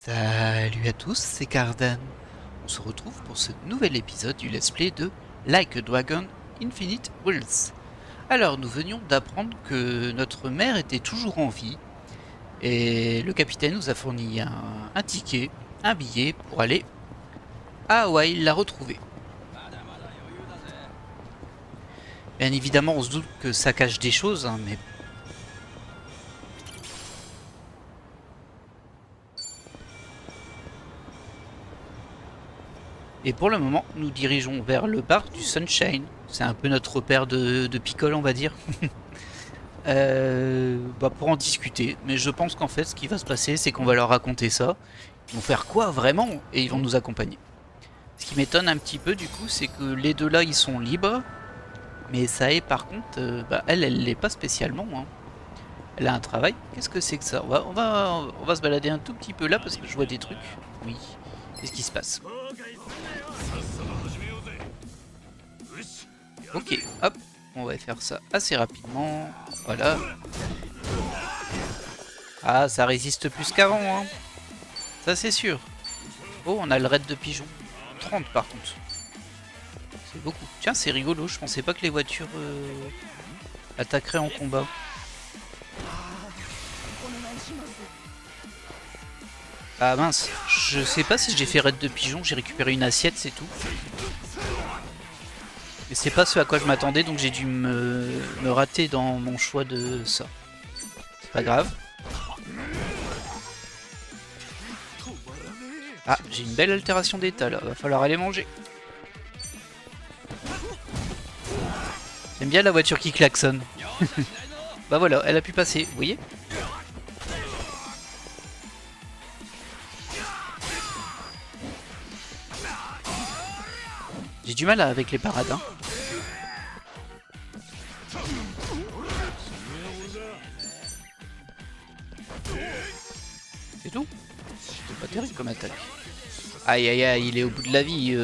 Salut à tous, c'est Cardan. On se retrouve pour ce nouvel épisode du let's play de Like a Dragon Infinite Worlds. Alors nous venions d'apprendre que notre mère était toujours en vie et le capitaine nous a fourni un ticket, un billet pour aller à Hawaï la retrouver. Bien évidemment on se doute que ça cache des choses, mais... Et pour le moment, nous dirigeons vers le bar du Sunshine. C'est un peu notre repère de picole, on va dire. Pour en discuter. Mais je pense qu'en fait, ce qui va se passer, c'est qu'on va leur raconter ça. Ils vont faire quoi vraiment? Et ils vont nous accompagner. Ce qui m'étonne un petit peu, du coup, c'est que les deux là, ils sont libres. Mais ça est, par contre, elle l'est pas spécialement. Hein. Elle a un travail. Qu'est-ce que c'est que ça? On va se balader un tout petit peu là parce que je vois des trucs. Oui. Qu'est-ce qui se passe? Ok, hop, on va faire ça assez rapidement. Voilà. Ah, ça résiste plus qu'avant, hein. Ça c'est sûr. Oh, on a le raid de pigeons. 30 par contre. C'est beaucoup. Tiens, c'est rigolo, je pensais pas que les voitures attaqueraient en combat. Ah mince, je sais pas si j'ai fait raid de pigeons, j'ai récupéré une assiette, c'est tout. Mais c'est pas ce à quoi je m'attendais, donc j'ai dû me rater dans mon choix de ça. C'est pas grave. Ah, j'ai une belle altération d'état là, va falloir aller manger. J'aime bien la voiture qui klaxonne. Bah voilà, elle a pu passer, vous voyez? J'ai du mal avec les parades. Hein. C'est tout? C'est pas terrible comme attaque. Aïe aïe aïe, il est au bout de la vie.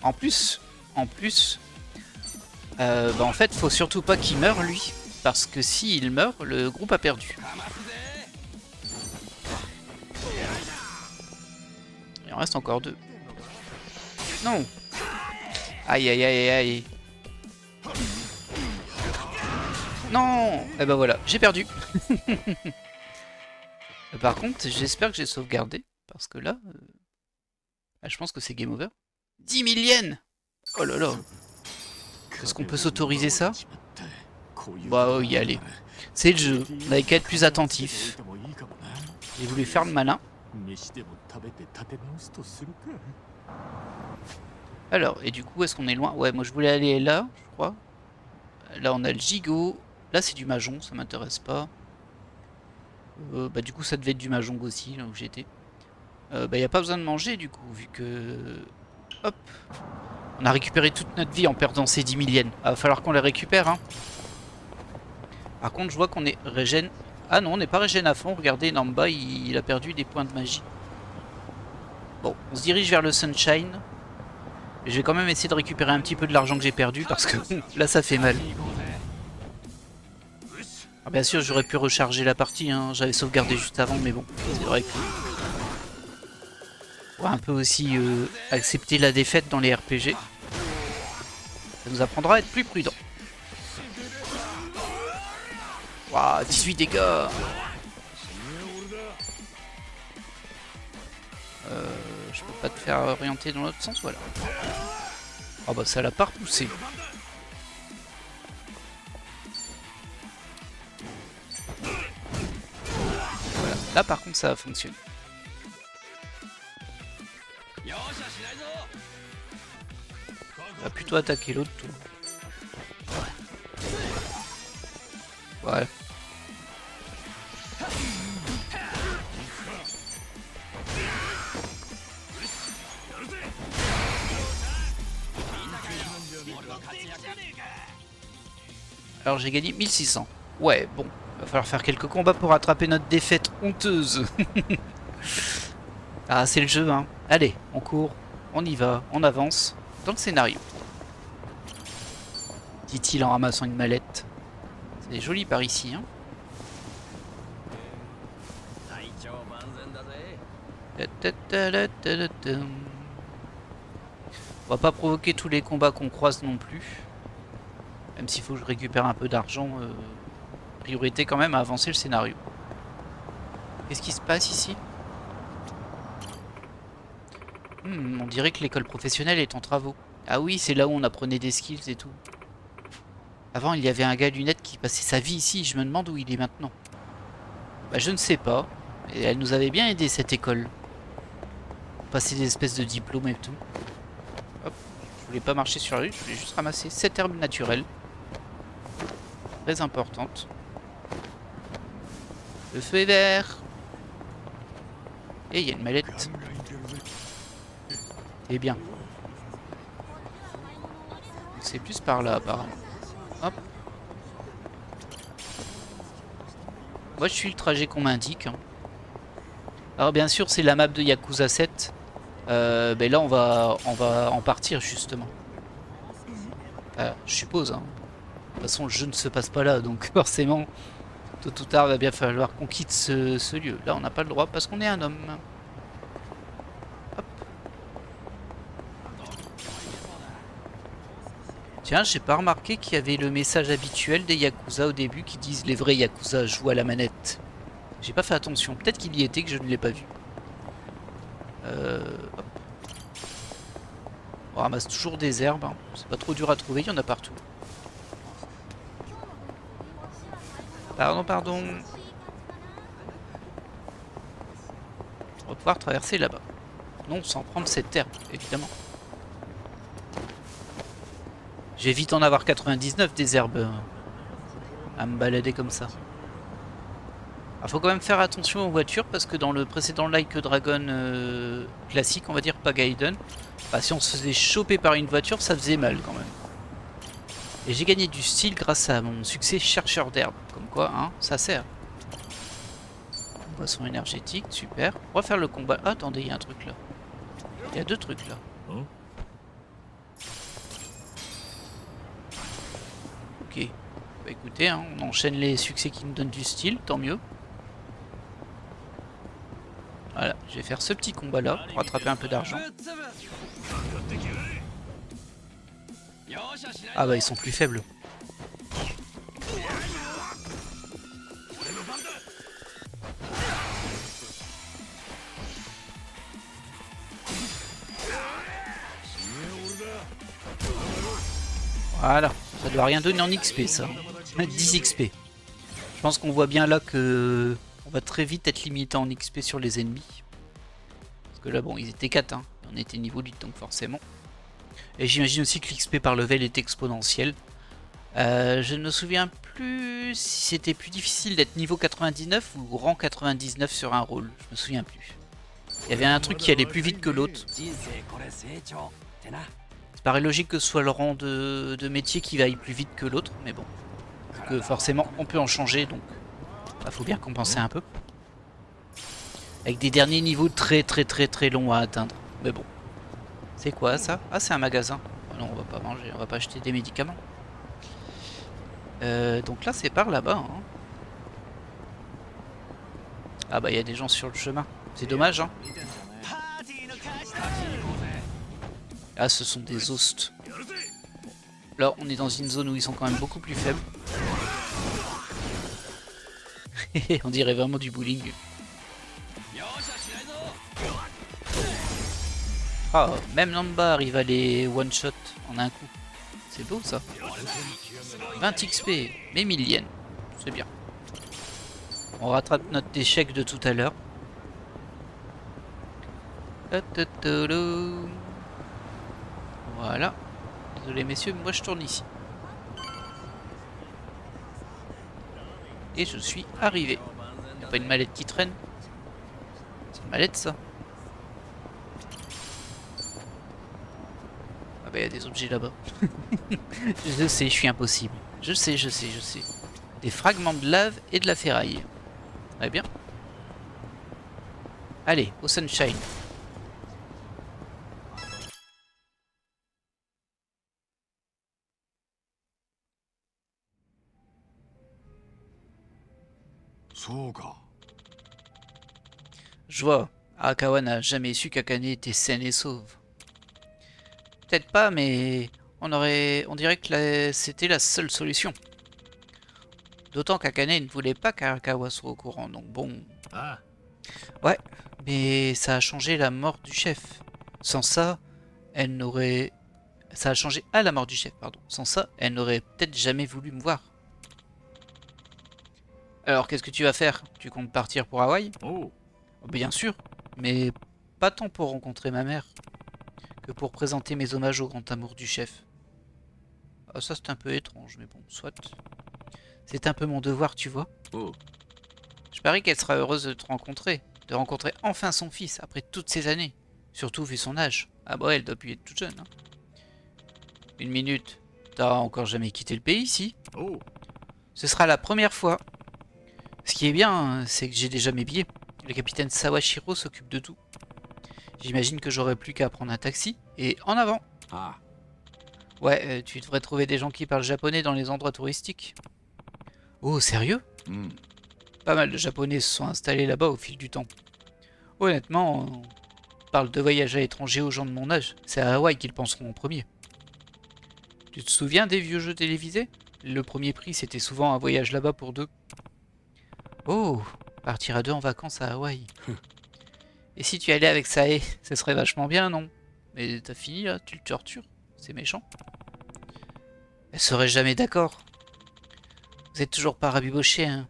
En plus, en fait, faut surtout pas qu'il meure lui. Parce que s'il meurt, le groupe a perdu. Il en reste encore deux. Non. Aïe aïe aïe aïe. Non. Et ben voilà, j'ai perdu. Par contre, j'espère que j'ai sauvegardé. Parce que là, je pense que c'est game over. 10 000 yens. Oh là là. Est-ce qu'on peut s'autoriser ça? Bah oui, allez. C'est le jeu, on avait qu'à être plus attentif. J'ai voulu faire le malin. Alors, et du coup, est-ce qu'on est loin? Ouais, moi je voulais aller là, je crois. Là, on a le gigot. Là, c'est du mahjong, ça m'intéresse pas. Du coup, ça devait être du mahjong aussi, là où j'étais. Y a pas besoin de manger, du coup, vu que... Hop. On a récupéré toute notre vie en perdant ces 10 000 yens. Ah, va falloir qu'on les récupère, hein. Par contre, je vois qu'on est régène. Ah non, on n'est pas régène à fond. Regardez, Namba, il a perdu des points de magie. Bon, on se dirige vers le Sunshine. Et je vais quand même essayer de récupérer un petit peu de l'argent que j'ai perdu parce que là, ça fait mal. Alors, bien sûr, j'aurais pu recharger la partie. Hein. J'avais sauvegardé juste avant, mais bon, c'est vrai que... On va un peu aussi accepter la défaite dans les RPG. Ça nous apprendra à être plus prudent. Waouh, 18 dégâts. Je peux pas te faire orienter dans l'autre sens, voilà. Oh bah ça l'a pas repoussé. Voilà, là par contre ça a fonctionné. On va plutôt attaquer l'autre tout. Voilà. Alors j'ai gagné 1600. Ouais, bon. Va falloir faire quelques combats pour rattraper notre défaite honteuse. Ah, c'est le jeu, hein. Allez, on court, on y va, on avance dans le scénario. Dit-il en ramassant une mallette. C'est joli par ici, hein. On va pas provoquer tous les combats qu'on croise non plus. Même s'il faut que je récupère un peu d'argent. Priorité quand même à avancer le scénario. Qu'est-ce qui se passe ici? On dirait que l'école professionnelle est en travaux. Ah oui, c'est là où on apprenait des skills et tout. Avant, il y avait un gars à lunettes qui passait sa vie ici. Je me demande où il est maintenant. Bah, je ne sais pas. Et elle nous avait bien aidé cette école. Passer des espèces de diplômes et tout. Hop. Je voulais pas marcher sur la rue, je voulais juste ramasser cette herbe naturelle. Très importante. Le feu est vert. Et il y a une mallette. Eh bien. C'est plus par là apparemment. Hop. Moi je suis le trajet qu'on m'indique. Alors bien sûr c'est la map de Yakuza 7. Ben là on va en partir justement. Je suppose. Hein. De toute façon le jeu ne se passe pas là donc forcément tôt ou tard il va bien falloir qu'on quitte ce lieu. Là on n'a pas le droit parce qu'on est un homme. Hop. Tiens, j'ai pas remarqué qu'il y avait le message habituel des Yakuza au début qui disent les vrais Yakuza jouent à la manette. J'ai pas fait attention. Peut-être qu'il y était que je ne l'ai pas vu. Hop. On ramasse toujours des herbes. Hein. C'est pas trop dur à trouver, il y en a partout. Pardon, pardon. On va pouvoir traverser là-bas. Non, sans prendre cette herbe, évidemment. J'ai vite en avoir 99 des herbes à me balader comme ça. Il faut quand même faire attention aux voitures parce que dans le précédent Like a Dragon classique, on va dire pas Gaiden, bah, si on se faisait choper par une voiture, ça faisait mal quand même. Et j'ai gagné du style grâce à mon succès chercheur d'herbe. Comme quoi, hein, ça sert. Boisson énergétique, super. On va faire le combat. Ah, attendez, il y a un truc là. Il y a deux trucs là. Ok. Bah écoutez, hein, on enchaîne les succès qui nous donnent du style, tant mieux. Voilà, je vais faire ce petit combat là pour rattraper un peu d'argent. Ah bah ils sont plus faibles. Voilà, ça doit rien donner en XP ça. 10 XP. Je pense qu'on voit bien là que on va très vite être limité en XP sur les ennemis. Parce que là bon ils étaient 4 hein. On était niveau 8 donc forcément. Et j'imagine aussi que l'XP par level est exponentiel. Je ne me souviens plus si c'était plus difficile d'être niveau 99 ou rang 99 sur un rôle. Je me souviens plus. Il y avait un truc qui allait plus vite que l'autre. Ça paraît logique que ce soit le rang de métier qui aille plus vite que l'autre, mais bon. Que forcément on peut en changer donc bah, faut bien compenser un peu. Avec des derniers niveaux très longs à atteindre. Mais bon. C'est quoi ça? Ah c'est un magasin. Oh non on va pas manger, on va pas acheter des médicaments. Donc là c'est par là-bas. Hein. Ah bah il y a des gens sur le chemin. C'est dommage hein. Ah ce sont des hosts. Là on est dans une zone où ils sont quand même beaucoup plus faibles. On dirait vraiment du bowling. Ah, même Namba arrive à les one shot en un coup. C'est beau ça. 20 XP, mais 1000 yens. C'est bien. On rattrape notre échec de tout à l'heure. Voilà. Désolé messieurs, moi je tourne ici. Et je suis arrivé. Il n'y a pas une mallette qui traîne. C'est une mallette ça. Ah bah il y a des objets là-bas. Je sais, je suis impossible. Je sais. Des fragments de lave et de la ferraille. Très bien. Allez, au sunshine. Je vois. Arakawa n'a jamais su qu'Akane était saine et sauve. Peut-être pas, mais on dirait que c'était la seule solution. D'autant qu'Akane ne voulait pas qu'Arakawa soit au courant, donc bon... Ah, Ouais, mais ça a changé la mort du chef. Sans ça, elle n'aurait... Ça a changé à la mort du chef, pardon. Sans ça, elle n'aurait peut-être jamais voulu me voir. Alors, qu'est-ce que tu vas faire? Tu comptes partir pour Hawaï? oh, Bien sûr, mais pas tant pour rencontrer ma mère que pour présenter mes hommages au grand amour du chef. Ah, ça c'est un peu étrange, mais bon, soit. C'est un peu mon devoir, tu vois. oh. Je parie qu'elle sera heureuse de rencontrer enfin son fils après toutes ces années. Surtout vu son âge. Ah bah ouais, elle doit plus être toute jeune. Hein. Une minute. T'as encore jamais quitté le pays, si? Oh, Ce sera la première fois. Ce qui est bien, c'est que j'ai déjà mes billets. Le capitaine Sawashiro s'occupe de tout. J'imagine que j'aurai plus qu'à prendre un taxi. Et en avant! ah, Ouais, tu devrais trouver des gens qui parlent japonais dans les endroits touristiques. Oh, sérieux? hmm. Pas mal de japonais se sont installés là-bas au fil du temps. Honnêtement, on parle de voyage à l'étranger aux gens de mon âge. C'est à Hawaï qu'ils penseront en premier. Tu te souviens des vieux jeux télévisés? Le premier prix, c'était souvent un voyage là-bas pour deux. Oh, partir à deux en vacances à Hawaï. Et si tu allais avec Sae, ce serait vachement bien, non? Mais t'as fini là, tu le tortures. C'est méchant. Elle serait jamais d'accord. Vous êtes toujours pas rabiboché, hein?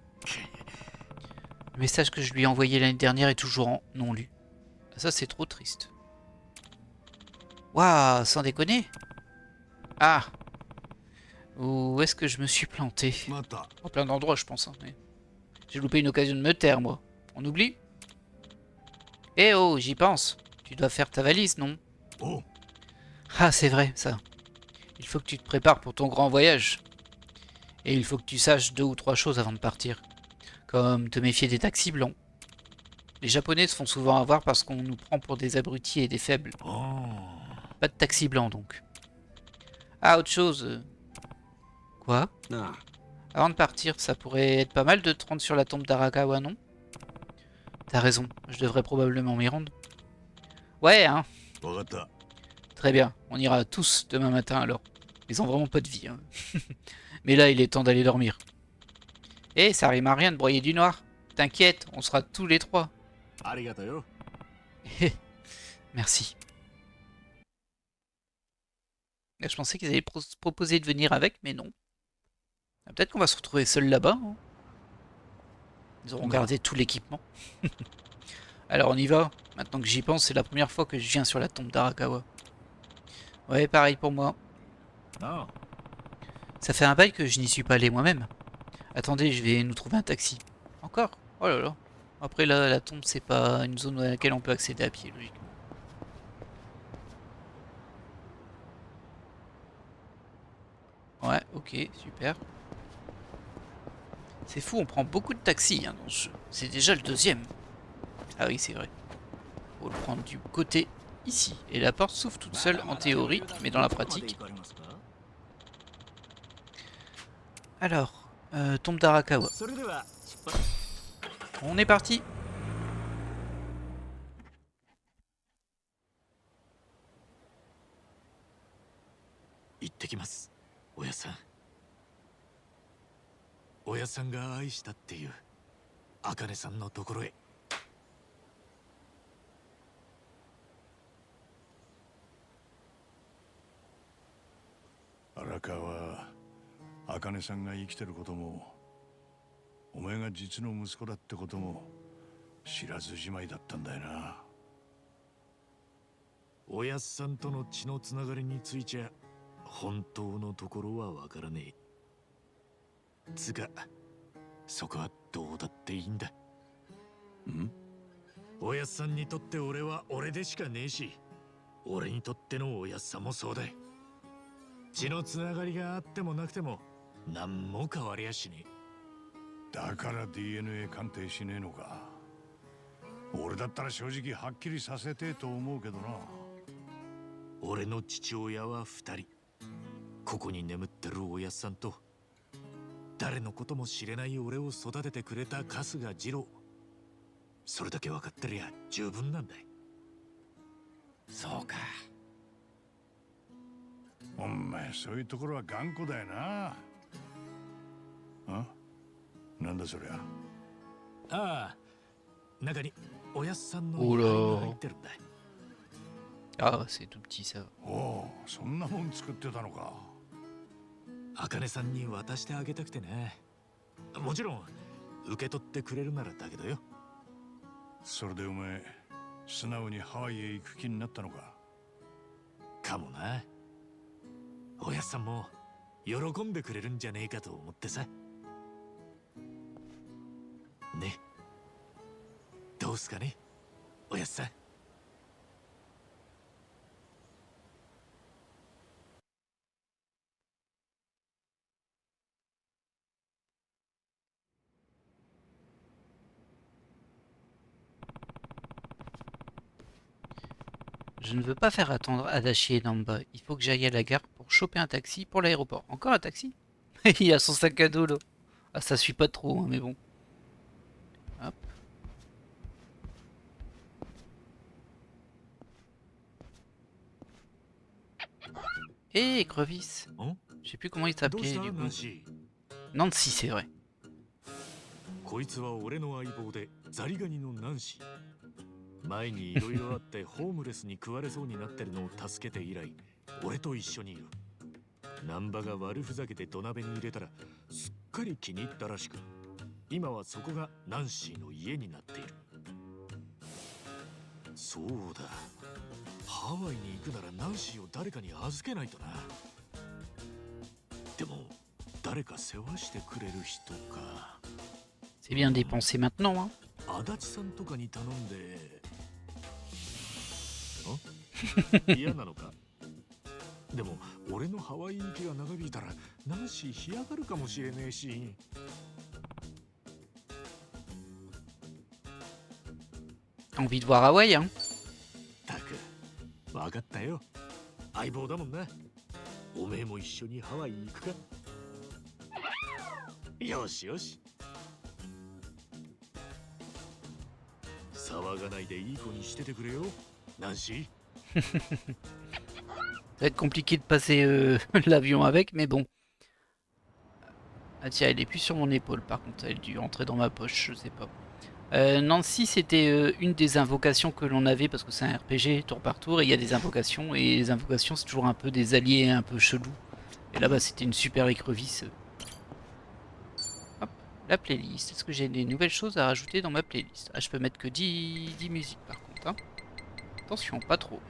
Le message que je lui ai envoyé l'année dernière est toujours en non lu. Ça, c'est trop triste. Waouh, sans déconner. Ah, où est-ce que je me suis planté? Mata. En plein d'endroits, je pense. Hein, mais... J'ai loupé une occasion de me taire, moi. On oublie? Eh oh, j'y pense. Tu dois faire ta valise, non? Oh, Ah, c'est vrai, ça. Il faut que tu te prépares pour ton grand voyage. Et il faut que tu saches 2 ou 3 choses avant de partir. Comme te méfier des taxis blancs. Les Japonais se font souvent avoir parce qu'on nous prend pour des abrutis et des faibles. oh. Pas de taxi blanc, donc. Ah, autre chose. Quoi? Ah, Avant de partir, ça pourrait être pas mal de te rendre sur la tombe d'Arakawa, non? T'as raison, je devrais probablement m'y rendre. Ouais, hein. wakata. Très bien, on ira tous demain matin alors. Ils ont vraiment pas de vie. Hein. Mais là, il est temps d'aller dormir. Eh, ça rime à rien de broyer du noir. T'inquiète, on sera tous les trois. Arigato yo. Merci. Je pensais qu'ils allaient proposer de venir avec, mais non. Peut-être qu'on va se retrouver seuls là-bas. Hein. Ils auront gardé tout l'équipement. Alors on y va. Maintenant que j'y pense, c'est la première fois que je viens sur la tombe d'Arakawa. Ouais, pareil pour moi. Ah, Ça fait un bail que je n'y suis pas allé moi-même. Attendez, je vais nous trouver un taxi. Encore? Oh là là. Après là, la tombe, c'est pas une zone à laquelle on peut accéder à pied, logiquement. Ouais, ok, super. C'est fou, on prend beaucoup de taxis hein, dans ce jeu. C'est déjà le deuxième. Ah oui, c'est vrai. Faut le prendre du côté ici. Et la porte s'ouvre toute seule en théorie, mais dans la pratique. Alors, tombe d'Arakawa. On est parti. ittekimasu. Oya-san. Oya-sanが愛したっていう茜さんのところへ。荒川、茜さんが生きてることも、お前が実の息子だってことも知らずじまいだったんだよな。おやっさんとの血のつながりについちゃ本当のところはわからねえ。つか、そこはどうだっていいんだ。ん？おやっさんにとって俺は俺でしかねえし、俺にとってのおやっさんもそうだ。血のつながりがあってもなくても何も変わりやしねえ。だから DNA 鑑定しねえのか。俺だったら正直はっきりさせてえと思うけどな。俺の父親は2人。ここに眠ってるおやっさんと、誰のことも知れない俺を育ててくれた春日二郎。それだけ分かってりゃ十分なんだ。そうか。お前そういうところは頑固だよな。あ、なんだそりゃ。ああ、中におやっさんのおら遺灰が入ってるんだ。 Ah, c'est tout petit ça. おお、そんなもん作ってたのか。茜さんに渡してあげたくてね。もちろん受け取ってくれるならだけどよ。それでお前素直にハワイへ行く気になったのか。かもな。おやっさんも喜んでくれるんじゃねえかと思ってさ。ね、どうすかね、おやっさん。Je ne veux pas faire attendre Adachi et Namba. Il faut que j'aille à la gare pour choper un taxi pour l'aéroport. Encore un taxi? Il a son sac à dos là. Ah, ça suit pas trop, hein, mais bon. Hop. Hé, écrevisse. Hein? Je sais plus comment il どうし s'appelait た du ナ coup. ンシー。 Nancy, c'est vrai. こいつは俺の相棒でザリガニのナンシー。前にいろいろあってホームレスに食われそうになってるのを助けて以来、俺と一緒にいる。難波が悪ふざけて土鍋に入れたらすっかり気に入ったらしく、今はそこがナンシーの家になっている。そうだ、ハワイに行くならナンシーを誰かに預けないとな。でも誰か世話してくれる人か。 C'est bien dépensé maintenant, hein. 足立さんとかに頼んで。嫌なのか。でも俺のハワイ行きが長引いたらナンシー干上がるかもしれねえし。 Envie de voir Hawaï, hein. たく分かったよ。相棒だもんな。おめえも一緒にハワイ行くか。よしよし。騒がないでいい子にしててくれよ、ナンシー。 Ça va être compliqué de passer l'avion avec, mais bon. Ah tiens, elle est plus sur mon épaule par contre, elle a dû rentrer dans ma poche, je sais pas. Nancy, c'était une des invocations que l'on avait, parce que c'est un RPG tour par tour, et il y a des invocations, et les invocations c'est toujours un peu des alliés un peu chelous. Et là-bas c'était une super écrevisse. Hop, la playlist. Est-ce que j'ai des nouvelles choses à rajouter dans ma playlist? Ah, je peux mettre que 10 musiques par contre. Hein. Attention, pas trop.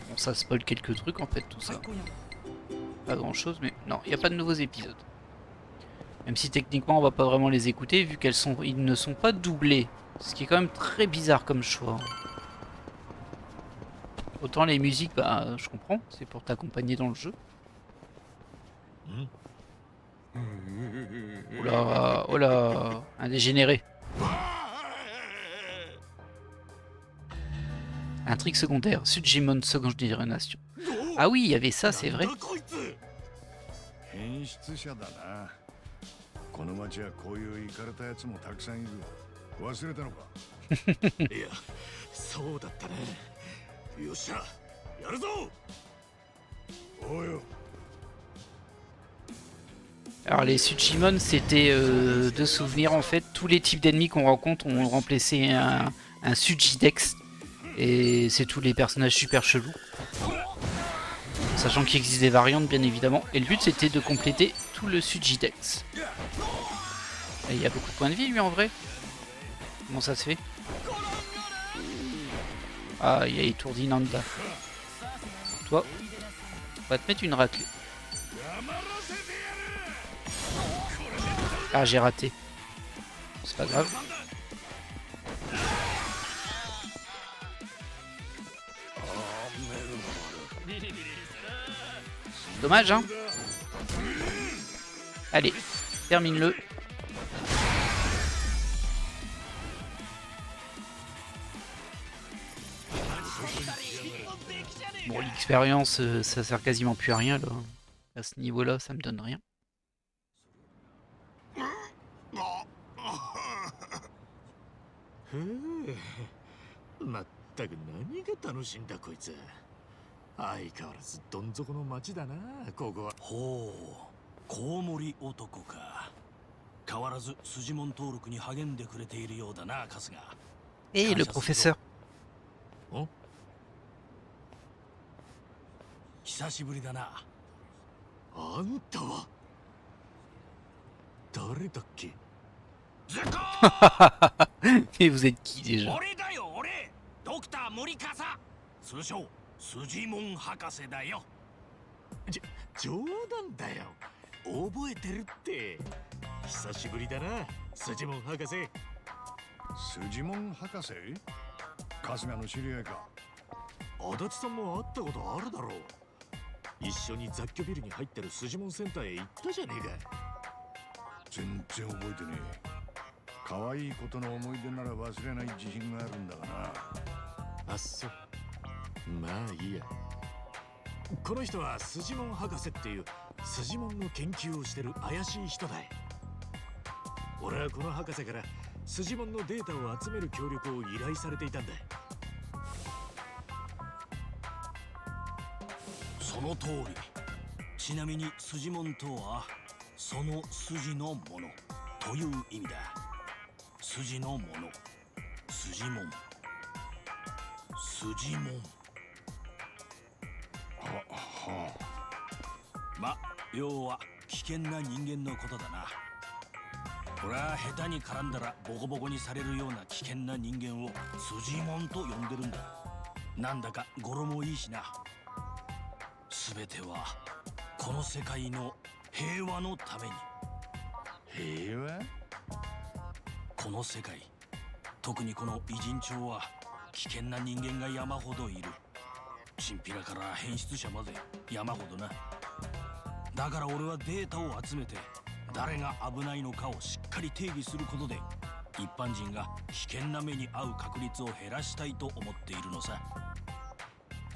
Bon, ça spoil quelques trucs en fait, tout ça. Pas grand chose, mais non, il n'y a pas de nouveaux épisodes. Même si techniquement on va pas vraiment les écouter vu ils ne sont pas doublés. Ce qui est quand même très bizarre comme choix. Autant les musiques, bah je comprends, c'est pour t'accompagner dans le jeu. Oh là, un dégénéré. Intrigue secondaire, Sujimon seconde génération. Ah oui, il y avait ça, c'est vrai. 変質者だな。この町はこういうイカれたやつもたくさんいる。忘れたのか。いや、そうだったね。よっしゃ、やるぞ。おうよ。 Alors les Sujimon, c'était de souvenirs en fait. Tous les types d'ennemis qu'on rencontre ont remplacé un Sujidex. Et c'est tous les personnages super chelous. Sachant qu'il existe des variantes bien évidemment. Et le but c'était de compléter tout le Sujidex. Et il y a beaucoup de points de vie lui en vrai. Comment ça se fait? Ah, il a étourdi Nanda. Toi, on va te mettre une raclée. Ah, j'ai raté. C'est pas grave. Dommage, hein. Allez, termine-le. Bon, l'expérience, ça sert quasiment plus à rien, là. À ce niveau-là, ça me donne rien. へえ、まったく何が楽しいんだこいつ。相変わらずどん底の町だな、ここは。ほう、コウモリ男か。変わらず筋門登録に励んでくれているようだな、春日。 Et le professeur. 久しぶりだな。あんたは誰だっけ？ズコ Et vous êtes qui déjà? 俺だよ、俺。ドクター森笠。通称筋門博士だよ。冗談だよ。覚えてるって。久しぶりだな、筋門博士。筋門博士？春日の知り合いか。足立さんも会ったことあるだろう。一緒に雑居ビルに入ってる筋門センターへ行ったじゃねえか。全然覚えてねえ。可愛いことの思い出なら忘れない自信があるんだがな。あっそう。まあいいや。この人は筋門博士っていう筋門の研究をしてる怪しい人だ。俺はこの博士から筋門のデータを集める協力を依頼されていたんだ。その通り。ちなみに筋門とはその筋のものという意味だ。筋のもの、筋門、筋門。はま、要は危険な人間のことだな。俺は下手に絡んだらボコボコにされるような危険な人間を筋門と呼んでるんだ。なんだか語呂もいいしな。全てはこの世界の平和のために。平和？この世界、特にこの偉人町は危険な人間が山ほどいる。チンピラから変質者まで山ほどな。だから俺はデータを集めて誰が危ないのかをしっかり定義することで一般人が危険な目に遭う確率を減らしたいと思っているのさ。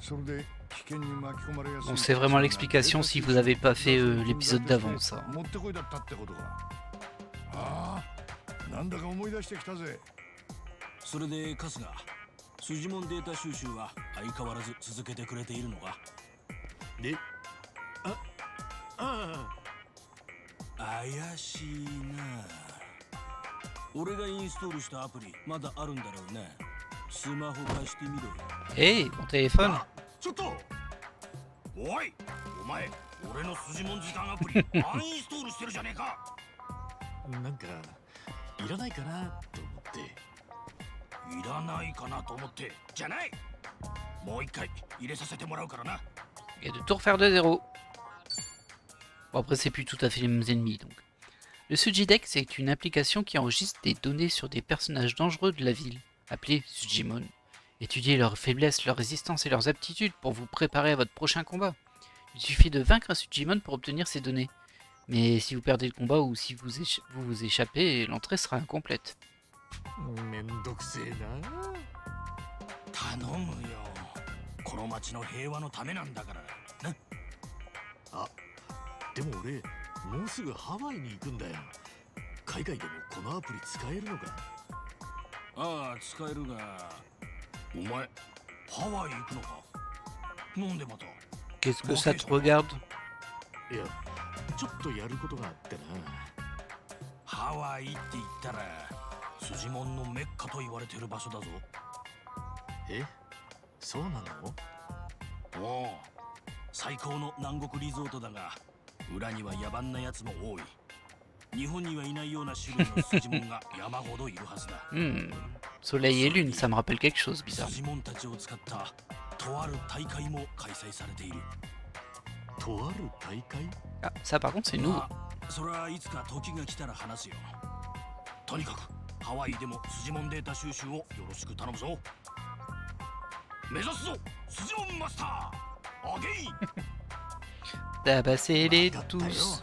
それで危険に巻き込まれやすい。 Bon, c'est vraiment l'explication si vous n'avez pas fait l'épisode d'avant, ça. 持ってこいだったってことか。ああ、なんだか思い出してきたぜ。それで春日、筋門データ収集は相変わらず続けてくれているのか？で、あ怪しいな。俺がインストールしたアプリまだあるんだろうな。スマホ貸してみろよ。Hey, mon téléphone. ちょっと。おい、お前、俺の筋門時間アプリアンインストールしてるじゃねえか。なんかいらないかなと思って。いらないかなと思ってじゃない。もう一回入れさせてもらうからな。 Et de tout refaire de zéro. Bon, après, c'est plus tout à fait les mêmes ennemis, donc. Le Sujidex, c'est une application qui enregistre des données sur des personnages dangereux de la ville, appelés Sujimon. Étudiez leurs faiblesses, leur résistance et leurs aptitudes pour vous préparer à votre prochain combat. Il suffit de vaincre un Sujimon pour obtenir ces données. Mais si vous perdez le combat ou si vous vous échappez, l'entrée sera incomplète. めんどくせえな。頼むよ。この町の平和のためなんだからな。あ、でも俺もうすぐハワイに行くんだよ。海外でもこのアプリ使えるのか？ああ、使えるが、お前ハワイ行くのか？なんでまた？ Qu'est-ce que ça te regarde? いや、ちょっとやることがあってな。ハワイって言ったら筋門のメッカと言われてる場所だぞ。え、そうなの？おお、最高の南国リゾートだが裏には野蛮なやつも多い。日本にはいないような種類の筋門が山ほどいるはずだ。Soleil et lune, ça me rappelle quelque chose, bizarre. 筋門たちを使ったとある大会も開催されている。とある大会？ Ah, ça par contre, c'est nouveau. まあそれはいつか時が来たら話すよ。とにかくハワイでも筋門データ収集をよろしく頼むぞ。目指すぞ筋門マスターアゲイン。 Tabasser les わかったよ。 tous.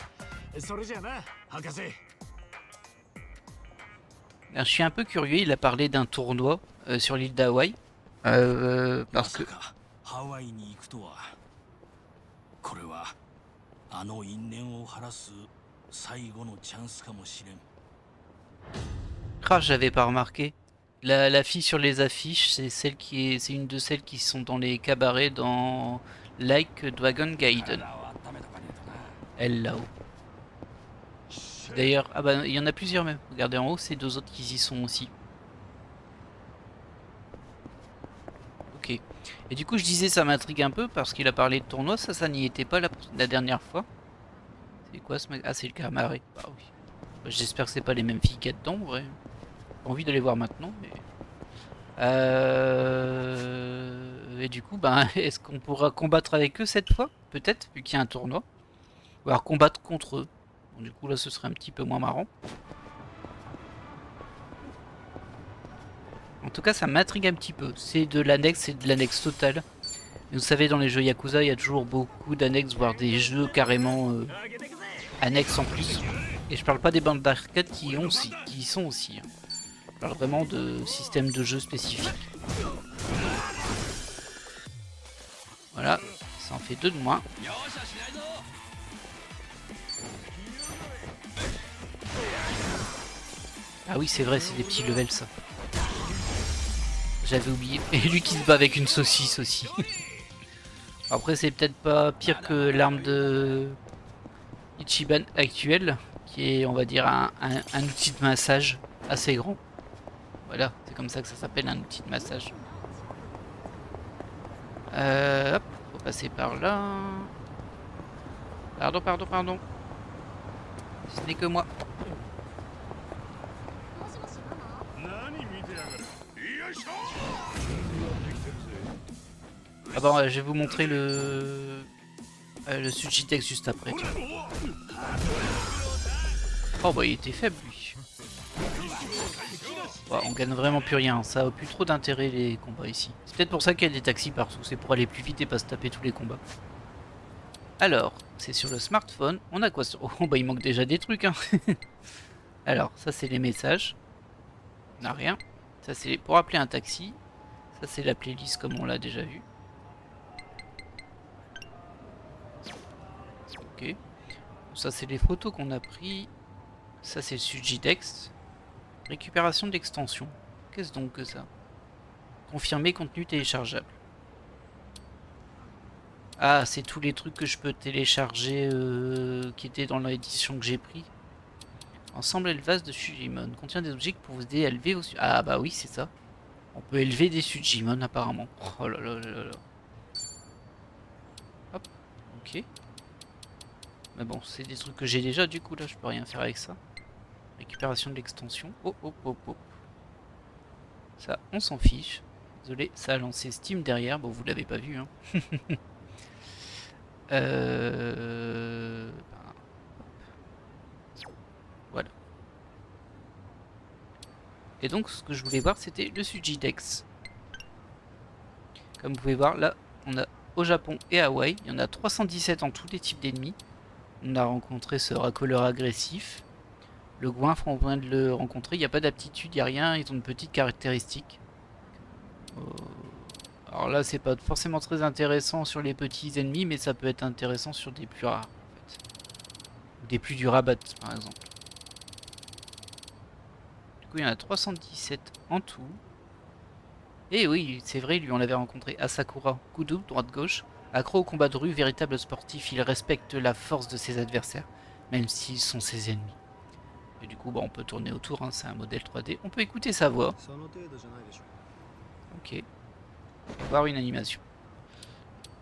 それじゃあな、博士。 Alors, je suis un peu curieux, il a parlé d'un tournoi sur l'île d'Hawaï. ま Parce さ que... かハワイに行くとは。これはあの因縁を晴らす最後のチャンスかもしれん。 Ah, j'avais pas remarqué. La fille sur les affiches, c'est celle qui est, c'est une de celles qui sont dans les cabarets dans Like Dragon Gaiden. Elle là-haut. D'ailleurs, ah bah il y en a plusieurs même. Regardez en haut, c'est deux autres qui y sont aussi. Ok. Et du coup, je disais ça m'intrigue un peu parce qu'il a parlé de tournoi. Ça n'y était pas la dernière fois. C'est quoi ce mec? Ah, c'est le cabaret. Bah oui. Bah, j'espère que c'est pas les mêmes filles qu'il y a dedans, en vrai. J'ai envie de les voir maintenant, mais. Et du coup, ben, est-ce qu'on pourra combattre avec eux cette fois? Peut-être, vu qu'il y a un tournoi. Ou alors combattre contre eux. Bon, du coup, là, ce serait un petit peu moins marrant. En tout cas, ça m'intrigue un petit peu. C'est de l'annexe totale. Mais vous savez, dans les jeux Yakuza, il y a toujours beaucoup d'annexes, voire des jeux carrément annexes en plus. Et je parle pas des bandes d'arcade qui y sont aussi. Hein. Je parle vraiment de systèmes de jeu spécifiques. Voilà, ça en fait 2 de moins. Ah oui, c'est vrai, c'est des petits levels ça. J'avais oublié. Et lui qui se bat avec une saucisse aussi. Après, c'est peut-être pas pire que l'arme de Ichiban actuelle, qui est, on va dire, un outil de massage assez grand. Voilà, c'est comme ça que ça s'appelle, un outil de massage. Hop, faut passer par là. Pardon. Ce n'est que moi. Ah bon, je vais vous montrer le Sujitex juste après. Tiens. Oh bah il était faible lui. Bon, on gagne vraiment plus rien, ça a plus trop d'intérêt les combats ici. C'est peut-être pour ça qu'il y a des taxis partout, c'est pour aller plus vite et pas se taper tous les combats. Alors, c'est sur le smartphone, on a quoi sur... Oh bah il manque déjà des trucs hein. Alors, ça c'est les messages. On n'a rien. Ça c'est pour appeler un taxi. Ça c'est la playlist comme on l'a déjà vu. Ok. Ça c'est les photos qu'on a pris. Ça c'est le Sujitex. Récupération d'extension. Qu'est-ce donc que ça? Confirmer contenu téléchargeable. Ah, c'est tous les trucs que je peux télécharger qui étaient dans l'édition que j'ai pris. Ensemble élevage de Sujimon. Contient des objets pour vous aider à élever vos... Ah bah oui, c'est ça. On peut élever des Sujimon apparemment. Oh là là là là là. Hop, ok. Mais bon, c'est des trucs que j'ai déjà, du coup là je peux rien faire avec ça. Récupération de l'extension. Oh. Ça, on s'en fiche. Désolé, ça a lancé Steam derrière. Bon, vous l'avez pas vu, hein. Voilà. Et donc, ce que je voulais voir, c'était le Sujitex. Comme vous pouvez voir, là, on a au Japon et à Hawaï, il y en a 317 en tous les types d'ennemis. On a rencontré ce racoleur agressif. Le goinfre, on vient de le rencontrer. Il n'y a pas d'aptitude, il n'y a rien. Ils ont une petite caractéristique. Alors là, c'est pas forcément très intéressant sur les petits ennemis, mais ça peut être intéressant sur des plus rares, en fait. Ou des plus du rabat, par exemple. Du coup, il y en a 317 en tout. Et oui, c'est vrai, lui, on l'avait rencontré. Asakura, coup double, droite-gauche. Accro au combat de rue, véritable sportif, il respecte la force de ses adversaires, même s'ils sont ses ennemis. Et du coup, bah, on peut tourner autour, hein, c'est un modèle 3D. On peut écouter sa voix. Ok. Voir une animation.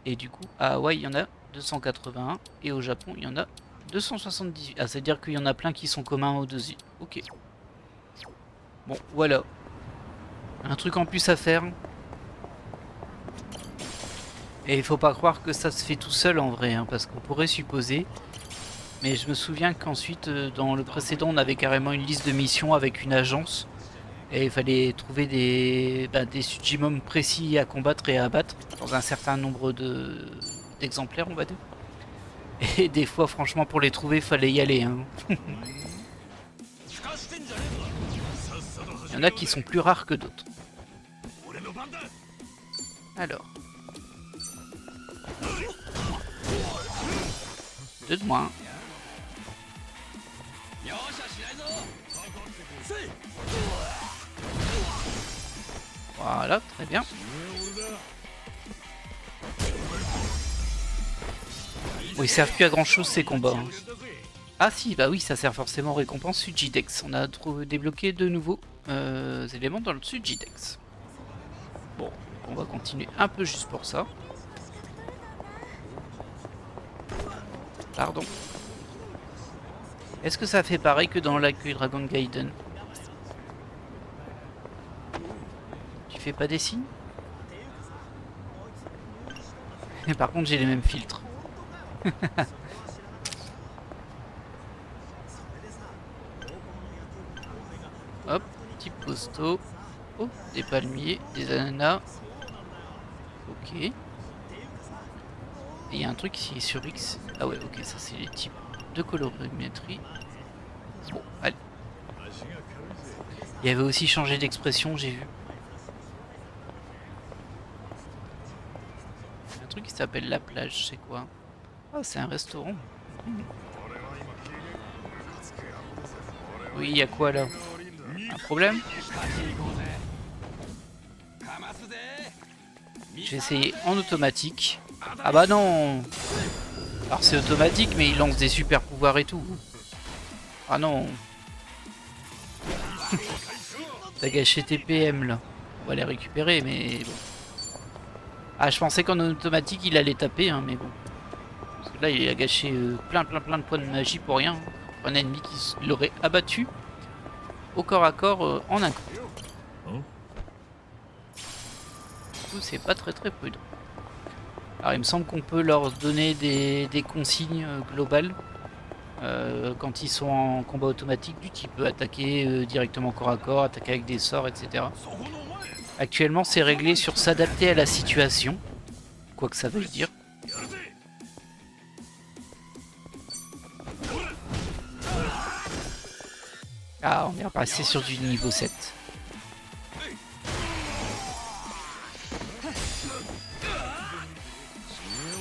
Et du coup, à Hawaï, il y en a 281. Et au Japon, il y en a 278. Ah, c'est-à-dire qu'il y en a plein qui sont communs aux deux îles. Ok. Bon, voilà. Un truc en plus à faire. Et il faut pas croire que ça se fait tout seul en vrai, hein, parce qu'on pourrait supposer. Mais je me souviens qu'ensuite, dans le précédent, on avait carrément une liste de missions avec une agence. Et il fallait trouver des Sujimon précis à combattre et à abattre dans un certain nombre d'exemplaires, on va dire. Et des fois, franchement, pour les trouver, il fallait y aller. Hein. Il y en a qui sont plus rares que d'autres. Alors. 2 de moins. Voilà, très bien. Bon, ils servent plus à grand chose ces combats. Hein. Ah si, bah oui, ça sert forcément aux récompenses Sujidex. On a débloqué de nouveaux éléments dans le Sujidex. Bon, on va continuer un peu juste pour ça. Pardon. Est-ce que ça fait pareil que dans l'accueil Dragon Gaiden? Tu fais pas des signes? Et par contre j'ai les mêmes filtres. Hop, petit posto. Oh, des palmiers, des ananas. Ok. Et il y a un truc ici sur X. Ah ouais, ok, ça c'est les types de colorimétrie. Bon, allez. Il y avait aussi changé d'expression, j'ai vu. Un truc qui s'appelle la plage, c'est quoi? Ah, c'est un restaurant. Oui, il y a quoi là? Un problème? Je vais essayer en automatique. Ah bah non! Alors c'est automatique, mais il lance des super pouvoirs et tout. Ah non! T'as gâché tes PM là. On va les récupérer, mais bon. Ah, je pensais qu'en automatique il allait taper, hein, mais bon. Parce que là il a gâché plein de points de magie pour rien. Un ennemi qui l'aurait abattu au corps à corps en un coup. Du coup, c'est pas très prudent. Alors il me semble qu'on peut leur donner des consignes globales quand ils sont en combat automatique du type attaquer directement corps à corps, attaquer avec des sorts, etc. Actuellement c'est réglé sur s'adapter à la situation, quoi que ça veuille dire. Ah, on est repassé sur du niveau 7.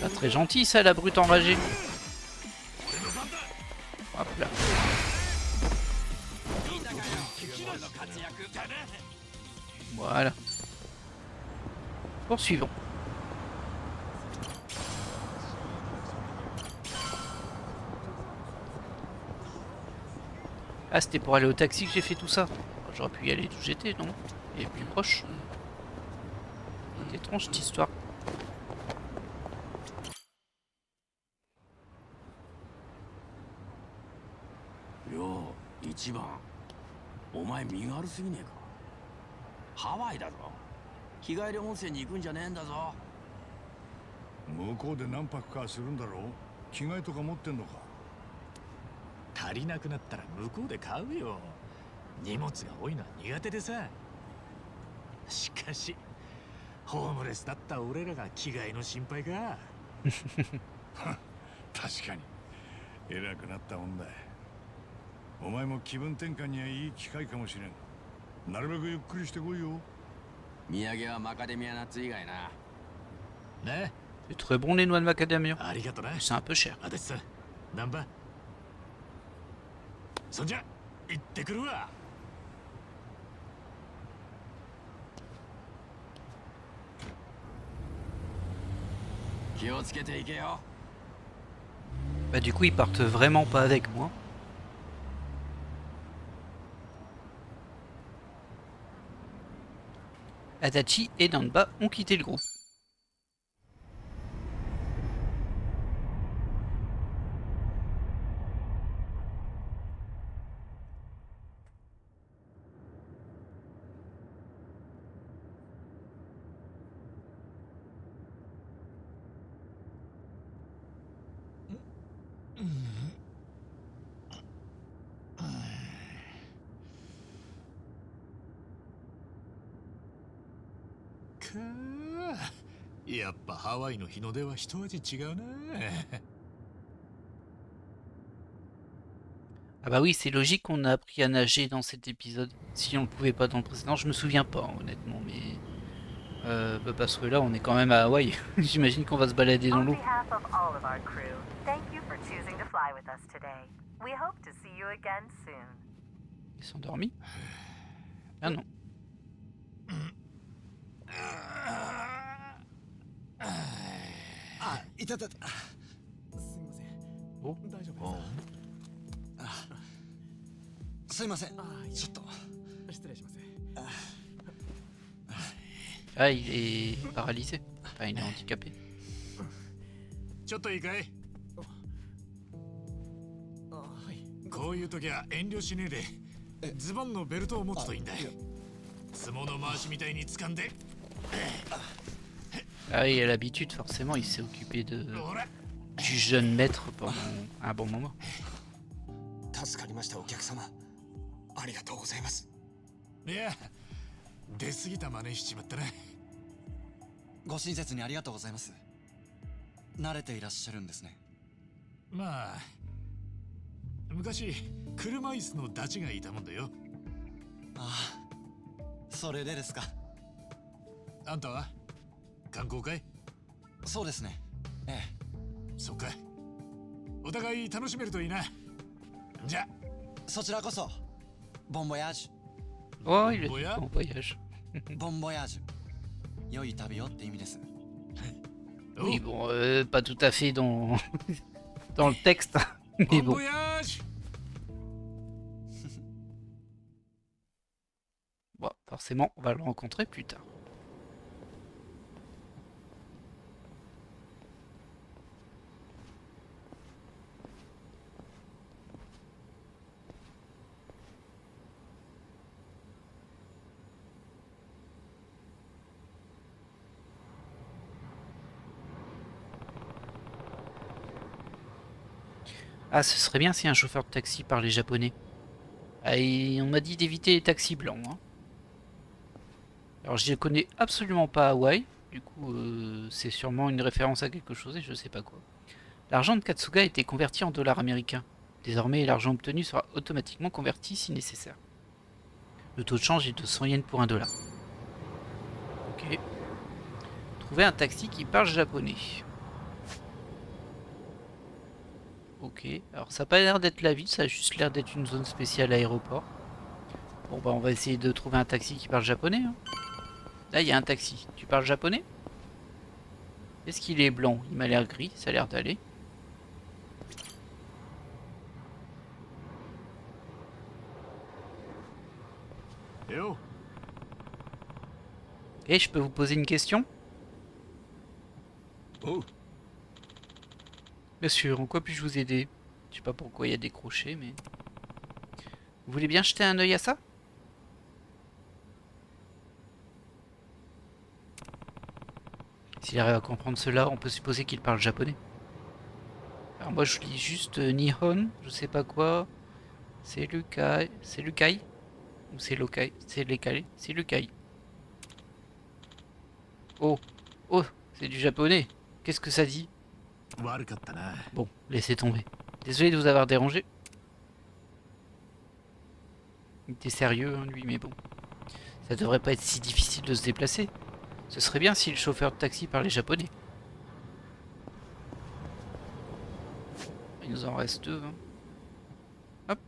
Pas très gentil ça, la brute enragée. Hop là. Voilà. Poursuivons. Ah, c'était pour aller au taxi que j'ai fait tout ça. J'aurais pu y aller d'où j'étais, non? Et plus proche. C'est étrange cette histoire. Yo, 一番お前身軽すぎねえか。ハワイだぞ。日帰り温泉に行くんじゃねえんだぞ。向こうで何泊かするんだろう。着替えとか持ってんのか。足りなくなったら向こうで買うよ。荷物が多いのは苦手でさ。しかしホームレスだった俺らが着替えの心配か。確かに偉くなったもんだ。お前も気分転換にはいい機会かもしれん。なるべくゆっくりしてこいよ。土産はマカデミアナッツ以外な。ね。C'est très bon les noix de macadamia. ありがとな。C'est un peu cher. あたしさ、ナンバ。そんじゃ行ってくるわ。気をつけていけよ。Bah du coup ils partent vraiment pas avec moi. Adachi et Nanba ont quitté le groupe.やっぱハワイの日の出は一味違うな。Ah bah oui, c'est logique qu'on a appris à nager dans cet épisode. Si on le pouvait pas dans le précédent, je me souviens pas honnêtement, mais bah parce que là on est quand même à Hawaï. J'imagine qu'on va se balader dans l'eau. for choosing to fly with us today. We hope to see you again soon. Ils sont dormis? Ah non. あ、いたたた。すみません。お大丈夫ですか。すいません。ちょっと。失礼します。 Ah, il est paralysé. Enfin, il est handicapé. ちょっといいかい？あ、はい。こういう時は遠慮しねえでズボンのベルトを持つといいんだ。相撲の回しみたいに掴んで。 Ah, il a l'habitude, forcément, il s'est occupé de du jeune maître pendant un bon moment. 助かりましたお客様。ありがとうございます。いや、出過ぎた真似しちまったな。ご親切にありがとうございます。慣れていらっしゃるんですね。まあ、昔車椅子のダチがいたもんだよ。ああ、それでですか。あんたは観光かい？そうですね。ええ。そっか。お互い楽しめるといいな。じゃ。そちらこそ。ボンボヤージ Oh, il est en voyage. ュ。ボンボヤージュ。良い旅をって意味です。 Oui, bon, pas tout à fait dans, dans le texte, mais Bon bon. voyage. Bon, forcément, on va le rencontrer plus tard. Ah, ce serait bien si un chauffeur de taxi parlait japonais. Ah, et on m'a dit d'éviter les taxis blancs. Hein. Alors, je ne connais absolument pas Hawaï. Du coup, c'est sûrement une référence à quelque chose et je sais pas quoi. L'argent de Katsuga a été converti en dollars américains. Désormais, l'argent obtenu sera automatiquement converti si nécessaire. Le taux de change est de 100 yens pour 1 dollar. Ok. Trouver un taxi qui parle japonais. Ok, alors ça n'a pas l'air d'être la ville, ça a juste l'air d'être une zone spéciale aéroport. Bon bah on va essayer de trouver un taxi qui parle japonais. Hein. Là il y a un taxi, tu parles japonais? Est-ce qu'il est blanc? Il m'a l'air gris, ça a l'air d'aller. Yo. Et je peux vous poser une question? Oh. Bien sûr, en quoi puis-je vous aider? Je sais pas pourquoi il y a des crochets, mais... Vous voulez bien jeter un œil à ça? S'il arrive à comprendre cela, on peut supposer qu'il parle japonais. Alors moi je lis juste Nihon, je sais pas quoi. C'est Lukai. C'est Lukai? Ou c'est Lokai? C'est Lekai? C'est Lukai. Oh! Oh! C'est du japonais! Qu'est-ce que ça dit? Bon, laissez tomber. Désolé de vous avoir dérangé. Il était sérieux, hein, lui, mais bon. Ça devrait pas être si difficile de se déplacer. Ce serait bien si le chauffeur de taxi parlait japonais. Il nous en reste 2. Hein. Hop.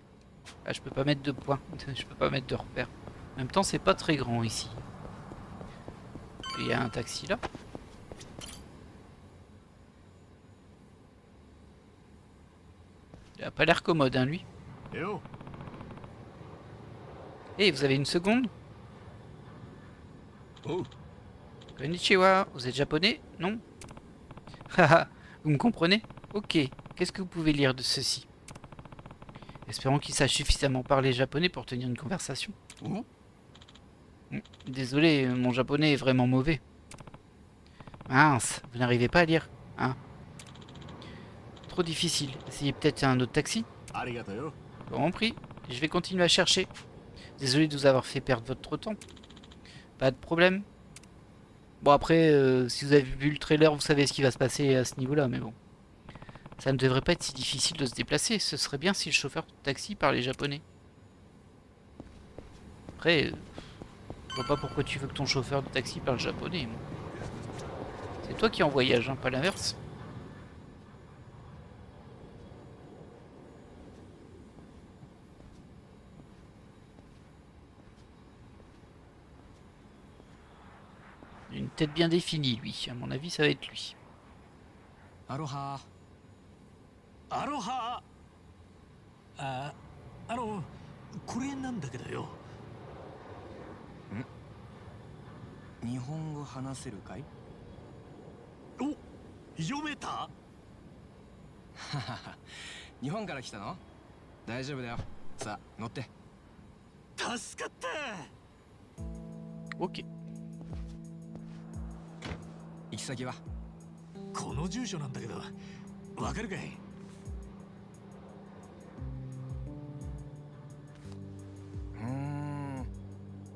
Ah, je peux pas mettre de points. Je peux pas mettre de repères. En même temps, c'est pas très grand ici. Il y a un taxi là. Il a pas l'air commode, hein, lui. Yo. Eh, vous avez une seconde? Oh. Konnichiwa, vous êtes japonais? Non? Haha, vous me comprenez? Ok, qu'est-ce que vous pouvez lire de ceci? Espérons qu'il sache suffisamment parler japonais pour tenir une conversation. Désolé, mon japonais est vraiment mauvais. Mince, vous n'arrivez pas à lire, hein? Trop difficile. Essayez peut-être un autre taxi. Bon prix. Je vais continuer à chercher. Désolé de vous avoir fait perdre votre temps. Pas de problème. Bon après, si vous avez vu le trailer, vous savez ce qui va se passer à ce niveau-là, mais bon. Ça ne devrait pas être si difficile de se déplacer. Ce serait bien si le chauffeur de taxi parlait japonais. Après, je vois pas pourquoi tu veux que ton chauffeur de taxi parle japonais. C'est toi qui es en voyage, hein, pas l'inverse. peut-être bien défini, lui. À mon avis, ça va être lui. アロハ。アロハ。あ、これなんだけどよ。日本語話せるかい？お、読めた？日本から来たの？大丈夫だよ。さあ、乗って。助かった。 Ok. 行き先は？この住所なんだけど、わかるかい？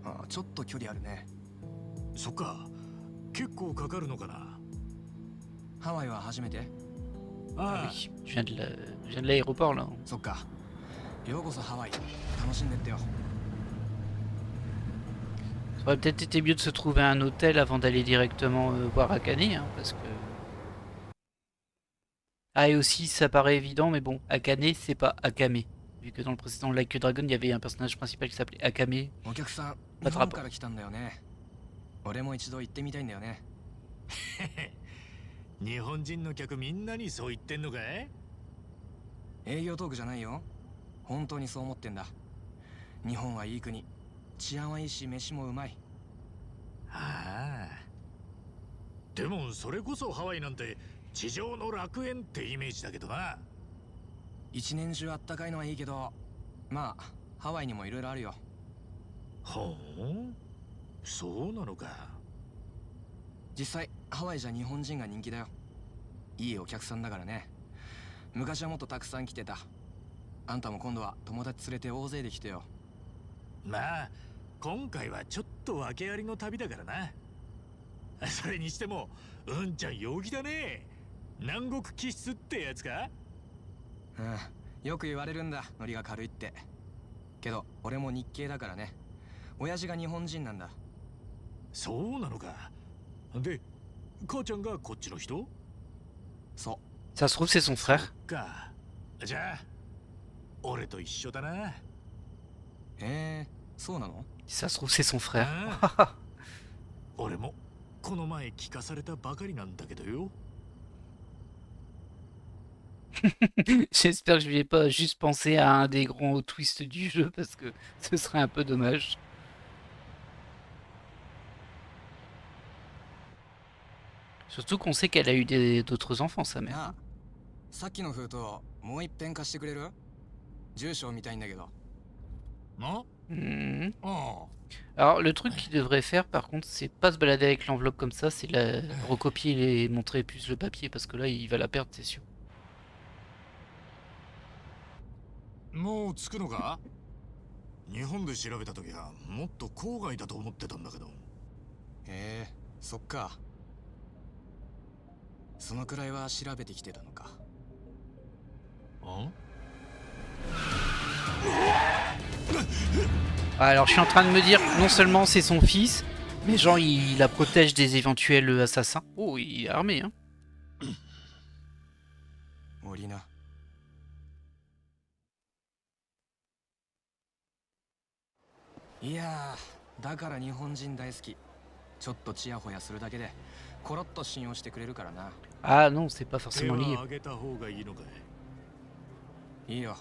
あ、ちょっと距離あるね。そっか、結構かかるのかな。ハワイは初めて？ ああ、 Oui, je viens de l'aéroport là. そっか。ようこそハワイ。楽しんでってよ。 Ça aurait peut-être été mieux de se trouver un hôtel avant d'aller directement voir Akane, hein, parce que... Ah, et aussi, ça paraît évident, mais bon, Akane, c'est pas Akame. Vu que dans le précédent Like a Dragon, il y avait un personnage principal qui s'appelait Akame. お客さん、またラボ日本から来たんだよね。俺も一度行ってみたいんだよね。日本人の客みんなにそう言ってんのかい？営業トークじゃないよ。本当にそう思ってんだ。日本はいい国。治安はいいし、飯もうまい。ああ。でもそれこそハワイなんて地上の楽園ってイメージだけどな。一年中あったかいのはいいけど、まあハワイにもいろいろあるよ。ほう、そうなのか。実際ハワイじゃ日本人が人気だよ。いいお客さんだからね。昔はもっとたくさん来てた。あんたも今度は友達連れて大勢で来てよ。まあ今回はちょっと訳ありの旅だからな。それにしてもうんちゃん陽気だね。南国気質ってやつか？うん、よく言われるんだ、ノリが軽いって。けど俺も日系だからね。親父が日本人なんだ。そうなのか。で、母ちゃんがこっちの人？そう。 Ça se trouve, c'est son frère. か。じゃあ俺と一緒だな。そうなの？ Ça se trouve, c'est son frère. 俺もこの前聞かされたばかりなんだけどよ。J'espère que je vais pas juste penser à un des grands twists du jeu, parce que ce serait un peu dommage. Surtout qu'on sait qu'elle a eu d'autres enfants, sa mère. なあ、さっきの封筒もう一遍貸してくれる？住所を見たいんだけど。な？ Mhm. ああ。 Alors, le truc qu'il devrait faire, par contre, c'est pas se balader avec l'enveloppe comme ça, c'est recopier et montrer plus le papier, parce que là, il va la perdre, c'est sûr. もう着くのか？日本で調べた時はもっと郊外だと思ってたんだけど。そっか。そのくらいは調べてきてたのか。Alors, je suis en train de me dire, non seulement c'est son fils, mais genre, il la protège des éventuels assassins. Oh, il est armé, hein. 森な。いやー、だから日本人大好き。ちょっとチヤホヤするだけでコロッと信用してくれるからな。 Ah non, c'est pas 手 forcément lié. は上げた方がいいのかい？いいよ。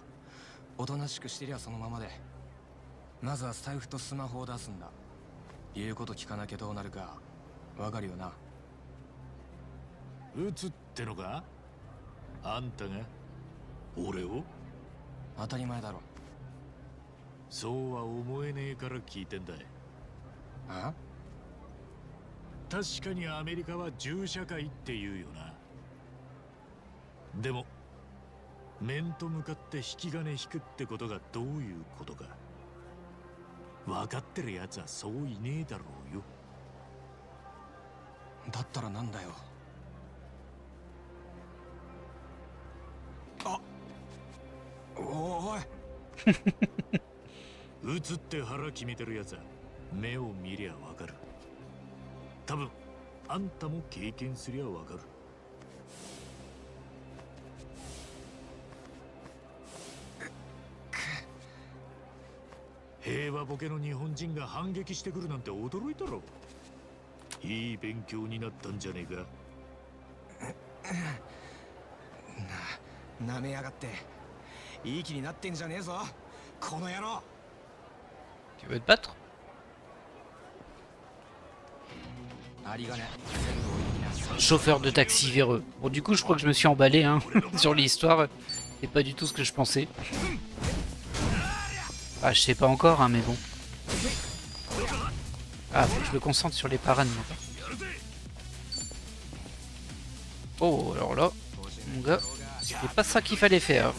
おとなしくしてりゃそのままで。まずは財布とスマホを出すんだ。言うこと聞かなきゃどうなるかわかるよな。撃つってのか？あんたが俺を？当たり前だろ。そうは思えねえから聞いてんだ。あ？確かにアメリカは銃社会って言うよな。でも面と向かって引き金引くってことがどういうことか分かってるやつはそういねえだろうよ。だったらなんだよ。あ、おい。撃つって腹決めてるやつは目を見りゃわかる。多分あんたも経験すりゃわかる。平和ボケの日本人が反撃してくるなんて驚いたろ。いい勉強になったんじゃねえか。なめやがって。いい気になってんじゃねえぞこの野郎。 Tu veux te battre? 有り金全部置いてきな。 Chauffeur de taxi véreux. Bon, du coup, je crois que je me suis emballé hein, sur l'histoire. C'est pas du tout ce que je pensais. Ah, je sais pas encore, hein, mais bon. Ah, faut que je me concentre sur les paranes. Oh, alors là, mon gars, c'est pas ça qu'il fallait faire.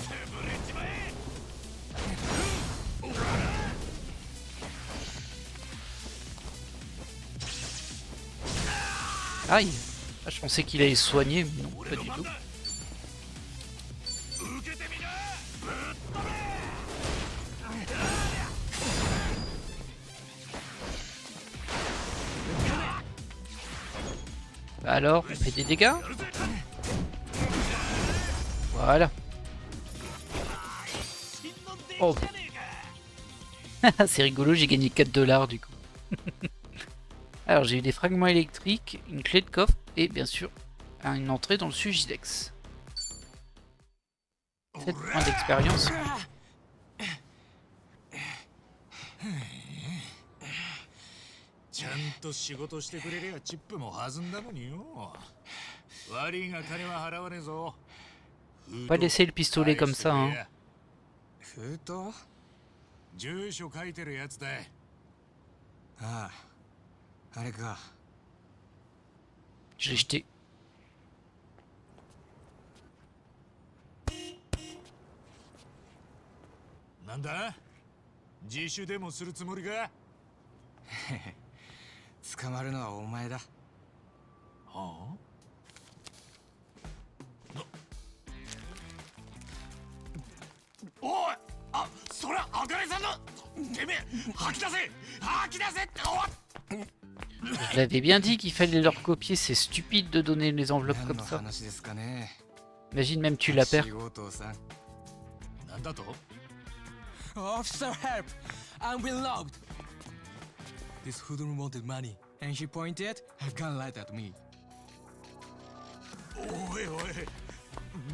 Aïe! Ah, je pensais qu'il allait se soigner, mais non, pas du tout. Bah alors, on fait des dégâts? Voilà. Oh. C'est rigolo, j'ai gagné 4 $ du coup. Alors j'ai eu des fragments électriques, une clé de coffre et bien sûr une entrée dans le Sugidex. 7 points d'expérience. ちゃんと仕事してくれりゃチップも弾んだのによ。悪いが金は払わねえぞ。 Pas laisser le pistolet comme ça, hein. 封筒。住所書いてるやつだ。ああ、あれか。 Je l'ai jeté. なんだ？自首でもするつもりか？捕まるのはお前だ。はあ？おい！あ、そりゃあかねさんの。てめえ、吐き出せ！吐き出せって！おい！ Je l'avais bien dit qu'il fallait leur copier, c'est stupide de donner les enveloppes comme ça. Imagine même tu la perds. なんだと？ Officer, help! I'm being robbed. This hoodlum wanted money, and he pointed a gun right at me. おいおい、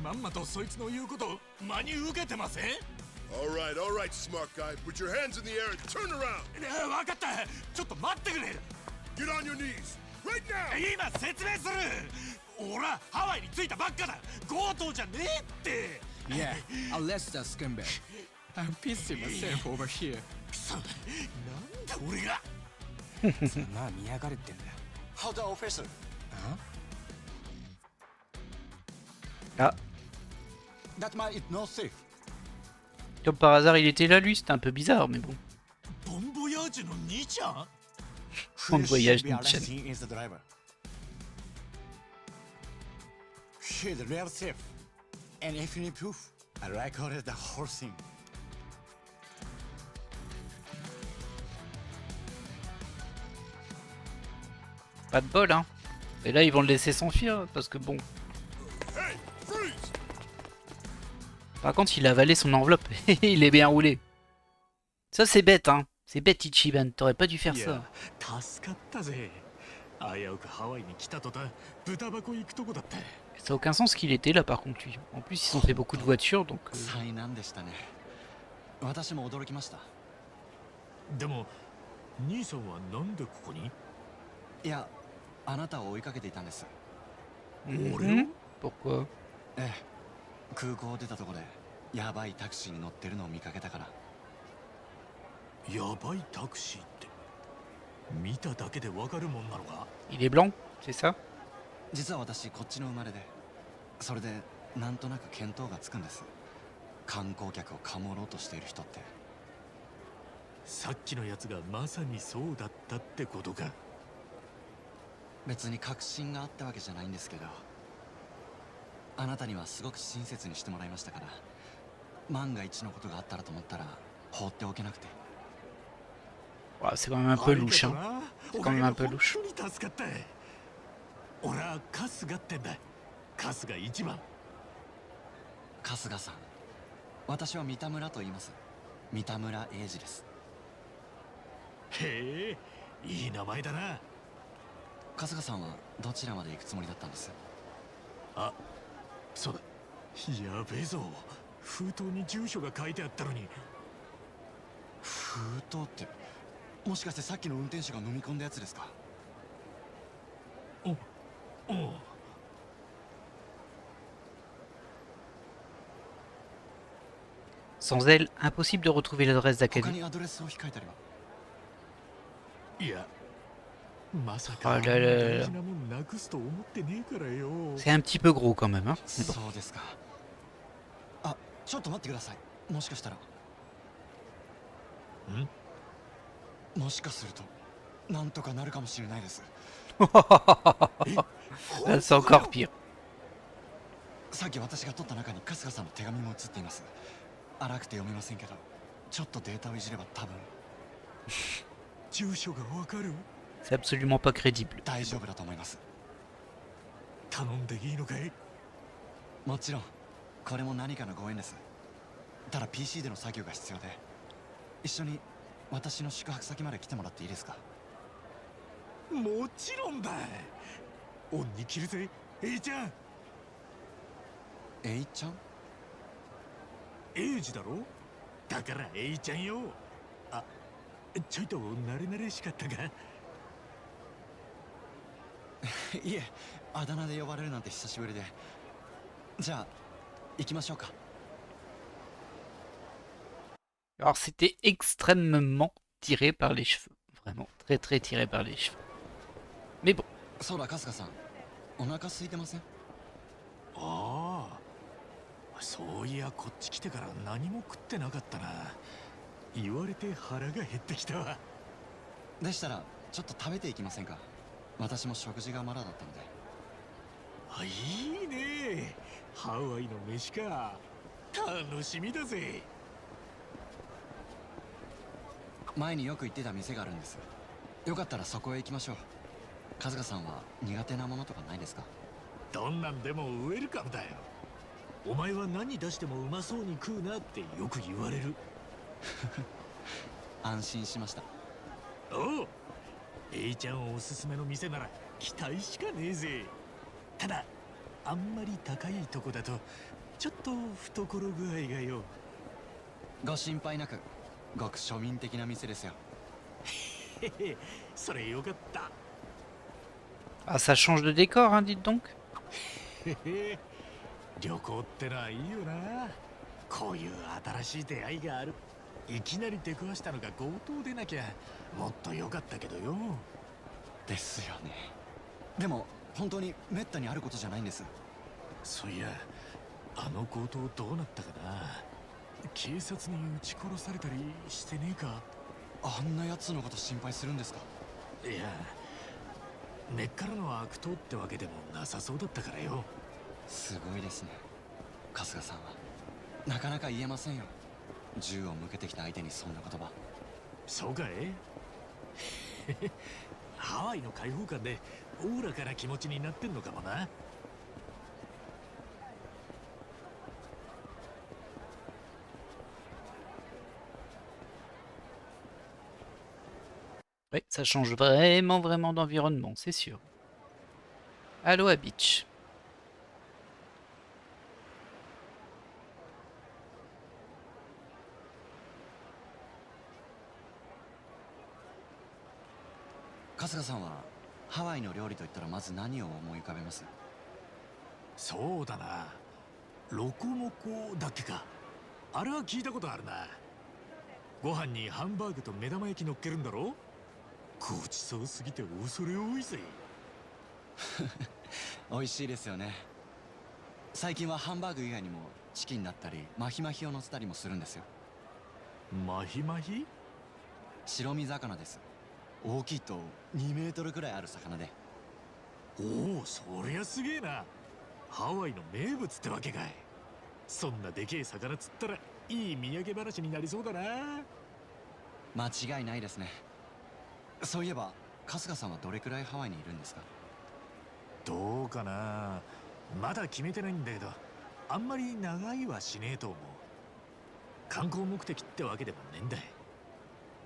まんまとそいつの言うこと真に受けてません？All right, smart guy. Put your hands in the air and turn around. わかった。ちょっと待ってくれ。 Get on your knees right now. 今説明する。俺はハワイに着いたばっかだ。強盗じゃねえって。 Yeah, arrest that scumbag. I'm pissing myself over here. くそ、なんだ俺が。そんな見やがれってんだよ。 How the officer? Ah, That man is not safe. comme par hasard il était là lui, c'était un peu bizarre mais bon. ボンボヤージュの兄ちゃん？ Bon voyage Nichan. Is the driver. He's real safe. And if you need proof, I recorded the whole thing. Pas de bol hein. Et là ils vont le laisser s'enfuir parce que bon. Hey, freeze! Par contre il a avalé son enveloppe et il est bien roulé. Ça c'est bête hein. C'est bête Ichiban, t'aurais pas dû faire ça. 助かったぜ。危うくハワイに来た途端、豚箱行くとこだった。 Ça a aucun sens qu'il était là par contre lui. En plus ils ont fait beaucoup de voitures donc... 災難でしたね。私も驚きました。でも、兄さんはなんでここに？いや、あなたを追いかけていたんです。 Mhm. Pourquoi? ええ、空港を出たところでやばいタクシーに乗ってるのを見かけたから。 やばいタクシーって見ただけでわかるもんなのか？ Il est blanc, c'est ça? 実は私こっちの生まれで、それでなんとなく見当がつくんです。観光客をかもろうとしている人って。さっきのやつがまさにそうだったってことか。別に確信があったわけじゃないんですけど、あなたにはすごく親切にしてもらいましたから、万が一のことがあったらと思ったら放っておけなくて。 Ouais, c'est quand même un peu louche hein. C'est quand même un peu louche. 本当に助かった。俺は春日ってんだ。春日一番。春日さん、私は三田村と言います。三田村英二です。へえ、いい名前だな。春日さんはどちらまで行くつもりだったんです？あ、そうだ。やべえぞ。封筒に住所が書いてあったのに。封筒って、もしかしてさっきの運転手が飲み込んだやつですか？おう。 Sans elle, impossible de retrouver l'adresse 他 d'Akane. にアドレスを控えたりは？いや、まさかあんなあらららら大事なもんなくすと思ってねえからよ。 C'est un petit peu gros quand même, hein. Mais bon. そうですか。あ、ちょっと待ってください。もしかしたら。もしかするとなんとかなるかもしれないです。 Là, c'est encore pire. さっき私が取った中に春日さんの手紙も写っています。荒くて読めませんけど、ちょっとデータをいじれば多分住所がわかる。 C'est absolument pas crédible. 大丈夫だと思います。頼んでいいのかい？もちろんこれも何かのご縁です。ただ PC での作業が必要で、一緒に私の宿泊先まで来てもらっていいですか？もちろんだ。恩に着るぜ、エイちゃん。エイちゃん？エイジだろ。だからエイちゃんよ。あ、ちょいと慣れ慣れしかったか？いえ、あだ名で呼ばれるなんて久しぶりで。じゃあ行きましょうか。 Alors c'était extrêmement tiré par les cheveux. Vraiment, très très tiré par les cheveux. Mais bon. そうだ春日さん、お腹空いてません？ああ、そういやこっち来てから何も食ってなかったな。言われて腹が減ってきたわ。でしたらちょっと食べていきませんか？私も食事がまだだったので。あ、いいね。ハワイの飯か。楽しみだぜ。前によく行ってた店があるんです。よかったらそこへ行きましょう。春日さんは苦手なものとかないですか？どんなんでもウェルカムだよ。お前は何出してもうまそうに食うなってよく言われる。安心しました。おう、エイちゃんおすすめの店なら期待しかねえぜ。ただあんまり高いとこだとちょっと懐具合がよ。ご心配なく、ごく庶民的な店ですよ。へへ、それよかった。 Ah, ça change de décor, hein, dites donc. へへ、旅行ってのはいいよな。こういう新しい出会いがある。いきなり出くわしたのが強盗でなきゃもっと良かったけどよ。ですよね。でも本当にめったにあることじゃないんです。そういや、あの強盗どうなったかな。警察に撃ち殺されたりしてねえか？あんなやつのこと心配するんですか？いや、根っからの悪党ってわけでもなさそうだったからよ。すごいですね、春日さんは。なかなか言えませんよ、銃を向けてきた相手にそんな言葉。そうかい？ハワイの開放感でおおらかな気持ちになってんのかもな。Oui, ça change vraiment, vraiment d'environnement, c'est sûr. Aloha Beach. 春日さんはハワイの料理といったらまず何を思い浮かべます？そうだな、ロコモコだっけか。あれは聞いたことあるな。ご飯にハンバーグと目玉焼き乗っけるんだろ。ごちそうすぎて恐れ多いぜ。美味しいですよね。最近はハンバーグ以外にもチキンだったりマヒマヒを乗せたりもするんですよ。マヒマヒ？白身魚です。大きいと2メートルくらいある魚で。おお、そりゃすげえな。ハワイの名物ってわけかい。そんなでけえ魚釣ったらいい土産話になりそうだな。間違いないですね。そういえば春日さんはどれくらいハワイにいるんですか？どうかな、まだ決めてないんだけど、あんまり長いはしねえと思う。観光目的ってわけでもねえんだい。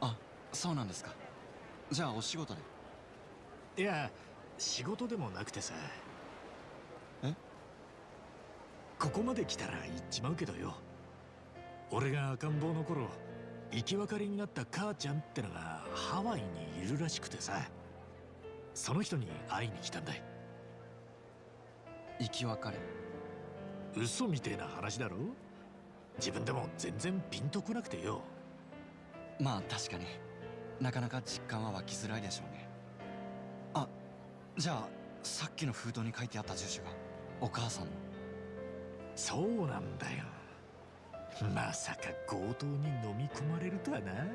あ、そうなんですか。じゃあお仕事で？いや、仕事でもなくてさ。え？ここまで来たら行っちまうけどよ。俺が赤ん坊の頃、生き別れになった母ちゃんってのがハワイにいるらしくてさ。その人に会いに来たんだい。生き別れ。嘘みてえな話だろ。自分でも全然ピンとこなくてよ。まあ確かになかなか実感は湧きづらいでしょうね。あ、じゃあさっきの封筒に書いてあった住所がお母さんの。そうなんだよ。まさか強盗に飲み込まれるとはな。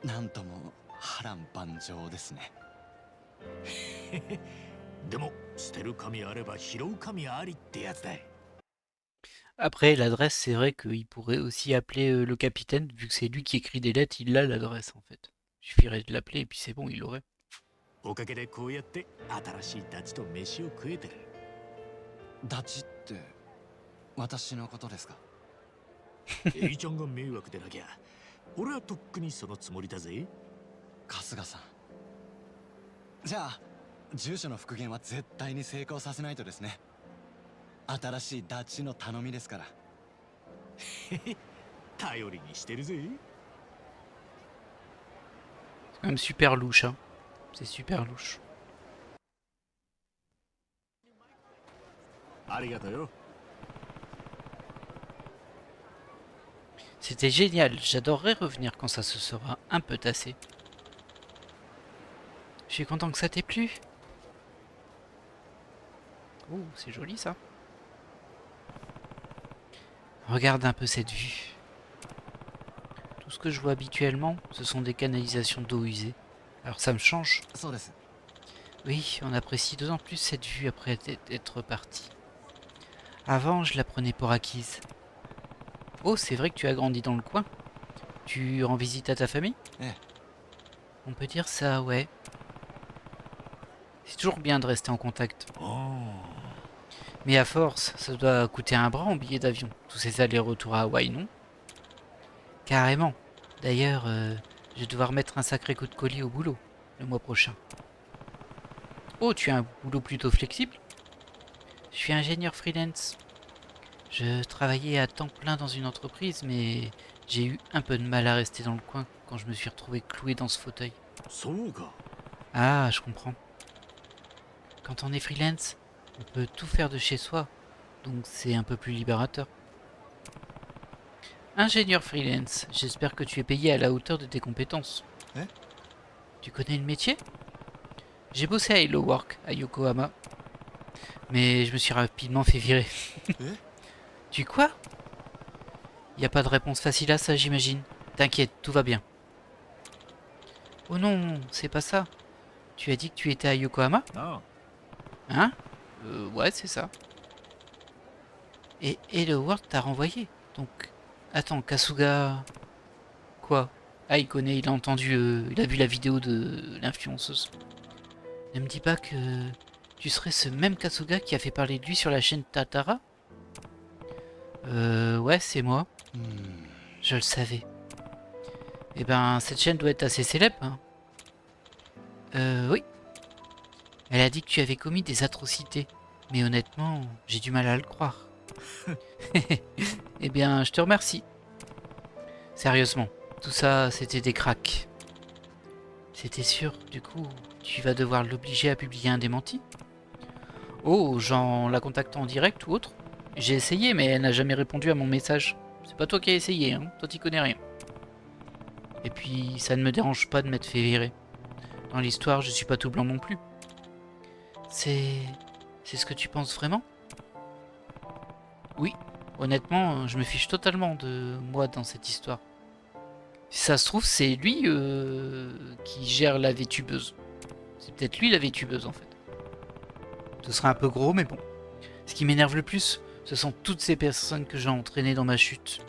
なんとも波乱万丈ですね。でも捨てる神あれば拾う神ありってやつだい。 Après, l'adresse, c'est vrai qu'il pourrait aussi appeler le capitaine, vu que c'est lui qui écrit des lettres, il a l'adresse en fait. Il suffirait de l'appeler et puis c'est bon, il l'aurait. おかげでこうやって新しいダチと飯を食えてる。ダチって私のことですか？エイちゃんが迷惑でなきゃ俺はとっくにそのつもりだぜ。春日さん。じゃあ住所の復元は絶対に成功させないとですね。新しいダチの頼みですから。頼りにしてるぜ。 C'est quand même super louche, hein. C'est super louche. ありがとうよ。 C'était génial, j'adorerais revenir quand ça se sera un peu tassé. Je suis content que ça t'ait plu. Oh, c'est joli ça. Regarde un peu cette vue. Tout ce que je vois habituellement, ce sont des canalisations d'eau usée. Alors ça me change. そうです。 Oui, on apprécie d'autant plus cette vue après être parti. Avant, je la prenais pour acquise. Oh, c'est vrai que tu as grandi dans le coin. Tu rends visite à ta famille? Eh. On peut dire ça, ouais. C'est toujours bien de rester en contact. ああ。 Mais à force, ça doit coûter un bras en billet d'avion. Tous ces allers-retours à Hawaï, non? Carrément. D'ailleurs, je vais devoir mettre un sacré coup de collier au boulot le mois prochain. Oh, tu as un boulot plutôt flexible? Je suis ingénieur freelance. Je travaillais à temps plein dans une entreprise, mais j'ai eu un peu de mal à rester dans le coin quand je me suis retrouvé cloué dans ce fauteuil. そうか。 Ah, je comprends. Quand on est freelance, on peut tout faire de chez soi, donc c'est un peu plus libérateur. Ingénieur freelance, j'espère que tu es payé à la hauteur de tes compétences. Hein? Tu connais le métier? J'ai bossé à Hello Work, à Yokohama, mais je me suis rapidement fait virer. Eh? Tu quoi? Y a pas de réponse facile à ça, j'imagine. T'inquiète, tout va bien. Oh non, c'est pas ça. Tu as dit que tu étais à Yokohama? あ Hein? Ouais, c'est ça. Et Hello World t'a renvoyé. Donc, attends, Kasuga... Quoi? Ah, il connaît, il a entendu, il a vu la vidéo de l'influenceuse. Ne me dis pas que tu serais ce même Kasuga qui a fait parler de lui sur la chaîne Tatara? Ouais, c'est moi. Je le savais. Eh ben, cette chaîne doit être assez célèbre, hein. Oui. Elle a dit que tu avais commis des atrocités. Mais honnêtement, j'ai du mal à le croire. Eh bien, je te remercie. Sérieusement, tout ça, c'était des cracks. C'était sûr, du coup, tu vas devoir l'obliger à publier un démenti? Oh, genre la contactant en direct ou autre? J'ai essayé, mais elle n'a jamais répondu à mon message. C'est pas toi qui as essayé, hein. Toi, t'y connais rien. Et puis, ça ne me dérange pas de m'être fait virer. Dans l'histoire, je suis pas tout blanc non plus. C'est ce que tu penses vraiment? Oui, honnêtement, je me fiche totalement de moi dans cette histoire. Si ça se trouve, c'est lui qui gère la VTubeuse. C'est peut-être lui la VTubeuse en fait. Ce serait un peu gros, mais bon. Ce qui m'énerve le plus, ce sont toutes ces personnes que j'ai entraînées dans ma chute.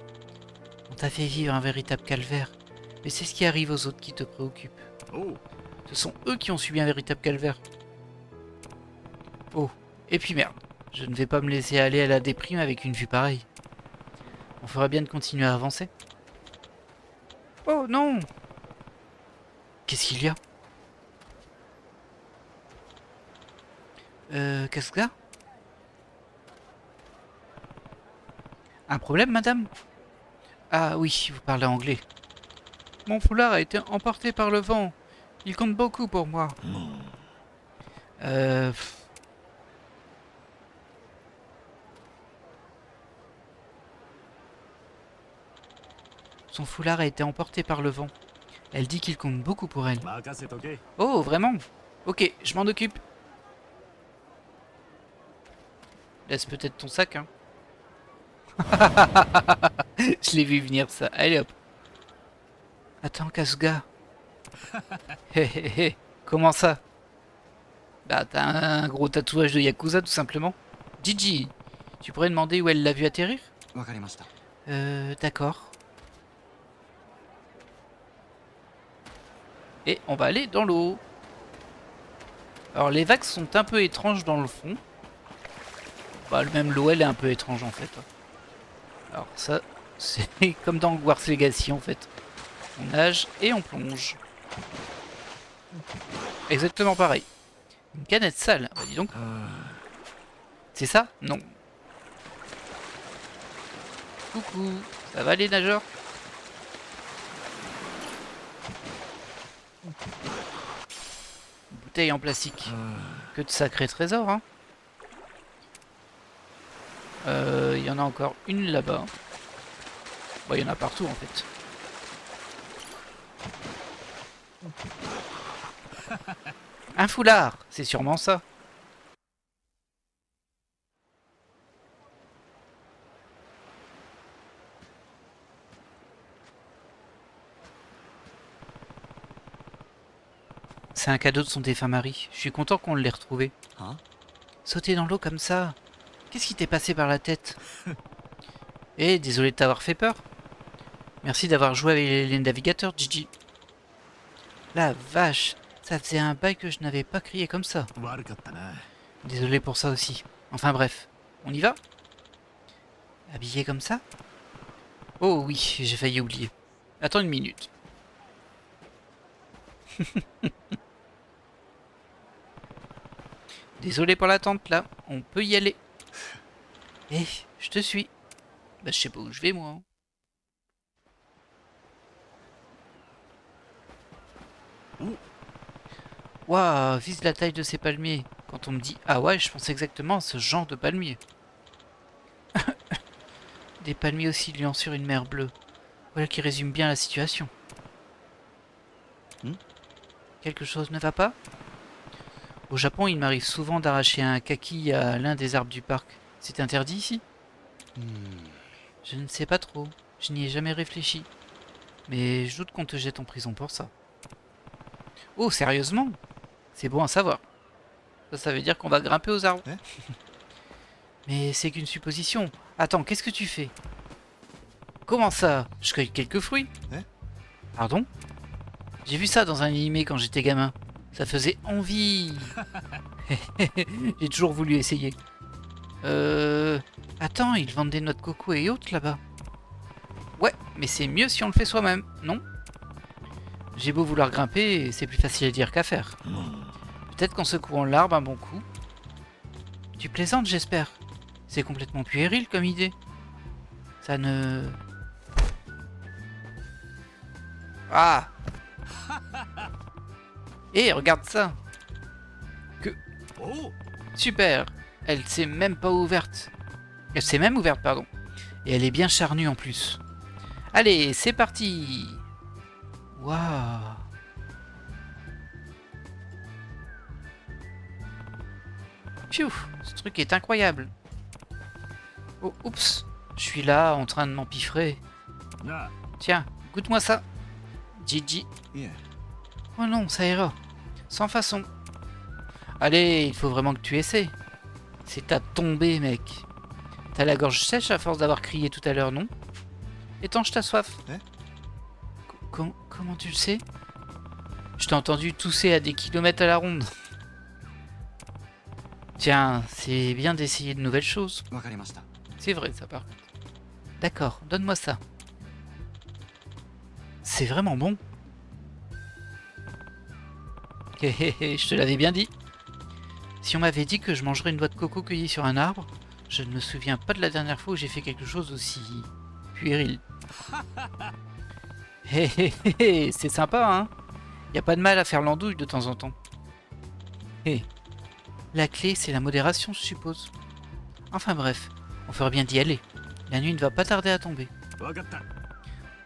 On t'a fait vivre un véritable calvaire, mais c'est ce qui arrive aux autres qui te préoccupe. おう。 Ce sont eux qui ont subi un véritable calvaire. Oh, et puis merde, je ne vais pas me laisser aller à la déprime avec une vue pareille. On ferait bien de continuer à avancer. Oh non! Qu'est-ce qu'il y a? Kasuga? Un problème, madame? Ah oui, vous parlez anglais. Mon foulard a été emporté par le vent. Il compte beaucoup pour moi. Pff. Son foulard a été emporté par le vent. Elle dit qu'il compte beaucoup pour elle. 任せとけ。 Oh, vraiment? Ok, je m'en occupe. Laisse peut-être ton sac, hein. Je l'ai vu venir, ça. Allez, hop. Attends, Kasuga. Hé, hé, hé. Comment ça? Bah, t'as un gros tatouage de Yakuza, tout simplement. Gigi, tu pourrais demander où elle l'a vu atterrir? わかりました。 D'accord. Et on va aller dans l'eau. Alors les vagues sont un peu étranges dans le fond. Bah même l'eau elle est un peu étrange en fait. Alors ça c'est comme dans Hogwarts Legacy en fait. On nage et on plonge. Exactement pareil. Une canette sale, bah dis donc. C'est ça? Non. Coucou, ça va les nageurs? Bouteille en plastique. Que de sacrés trésors, hein. Il y en a encore une là-bas. Bon, il y en a partout en fait. Un foulard, c'est sûrement ça. C'est un cadeau de son défunt mari. Je suis content qu'on l'ait retrouvé. Hein? Sauter dans l'eau comme ça. Qu'est-ce qui t'est passé par la tête? Eh, désolé de t'avoir fait peur. Merci d'avoir joué avec les navigateurs, Gigi. La vache, ça faisait un bail que je n'avais pas crié comme ça. 悪かったな。 Désolé pour ça aussi. Enfin bref, on y va? Habillé comme ça? Oh oui, j'ai failli oublier. Attends une minute. Désolé pour l'attente là, on peut y aller. Eh, je te suis. Bah je sais pas où je vais moi. Waouh, vise la taille de ces palmiers. Quand on me dit ah ouais, je pense exactement à ce genre de palmier. Des palmiers oscillant sur une mer bleue. Voilà qui résume bien la situation. Quelque chose ne va pas? Au Japon, il m'arrive souvent d'arracher un kaki à l'un des arbres du parc. C'est interdit ici? Je ne sais pas trop. Je n'y ai jamais réfléchi. Mais je doute qu'on te jette en prison pour ça. Oh, sérieusement? C'est bon à savoir. Ça veut dire qu'on va grimper aux arbres. Hein? Mais c'est qu'une supposition. Attends, qu'est-ce que tu fais? Comment ça? Je cueille quelques fruits. Hein? Pardon? J'ai vu ça dans un animé quand j'étais gamin. Ça faisait envie. J'ai toujours voulu essayer. Attends, ils vendent des noix de coco et autres là-bas. Ouais, mais c'est mieux si on le fait soi-même, non? J'ai beau vouloir grimper, c'est plus facile à dire qu'à faire. Peut-être qu'en secouant l'arbre un bon coup. Tu plaisantes, j'espère. C'est complètement puéril comme idée. Ça ne... Ah! Eh, regarde ça! Oh, Super! Elle s'est même pas ouverte. Elle s'est même ouverte, pardon. Et elle est bien charnue en plus. Allez, c'est parti! Waouh! Pfiou! Ce truc est incroyable. Oh, oups! Je suis là, en train de m'empiffrer. なあ、 Tiens, goûte-moi ça. Gigi. いえ、 Oh non, ça ira. Sans façon. Allez, il faut vraiment que tu essaies. C'est à tomber, mec. T'as la gorge sèche à force d'avoir crié tout à l'heure, non? Étanche ta soif. Hein? Comment tu le sais? Je t'ai entendu tousser à des kilomètres à la ronde. Tiens, c'est bien d'essayer de nouvelles choses. わかりました。 C'est vrai, ça par contre. D'accord, donne-moi ça. C'est vraiment bon. Hé hé hé, je te l'avais bien dit. Si on m'avait dit que je mangerais une noix de coco cueillie sur un arbre, je ne me souviens pas de la dernière fois où j'ai fait quelque chose aussi puéril. Hé hé hé, c'est sympa, hein? Y a pas de mal à faire l'andouille de temps en temps. Hé, la clé, c'est la modération, je suppose. Enfin bref, on ferait bien d'y aller. La nuit ne va pas tarder à tomber. わかった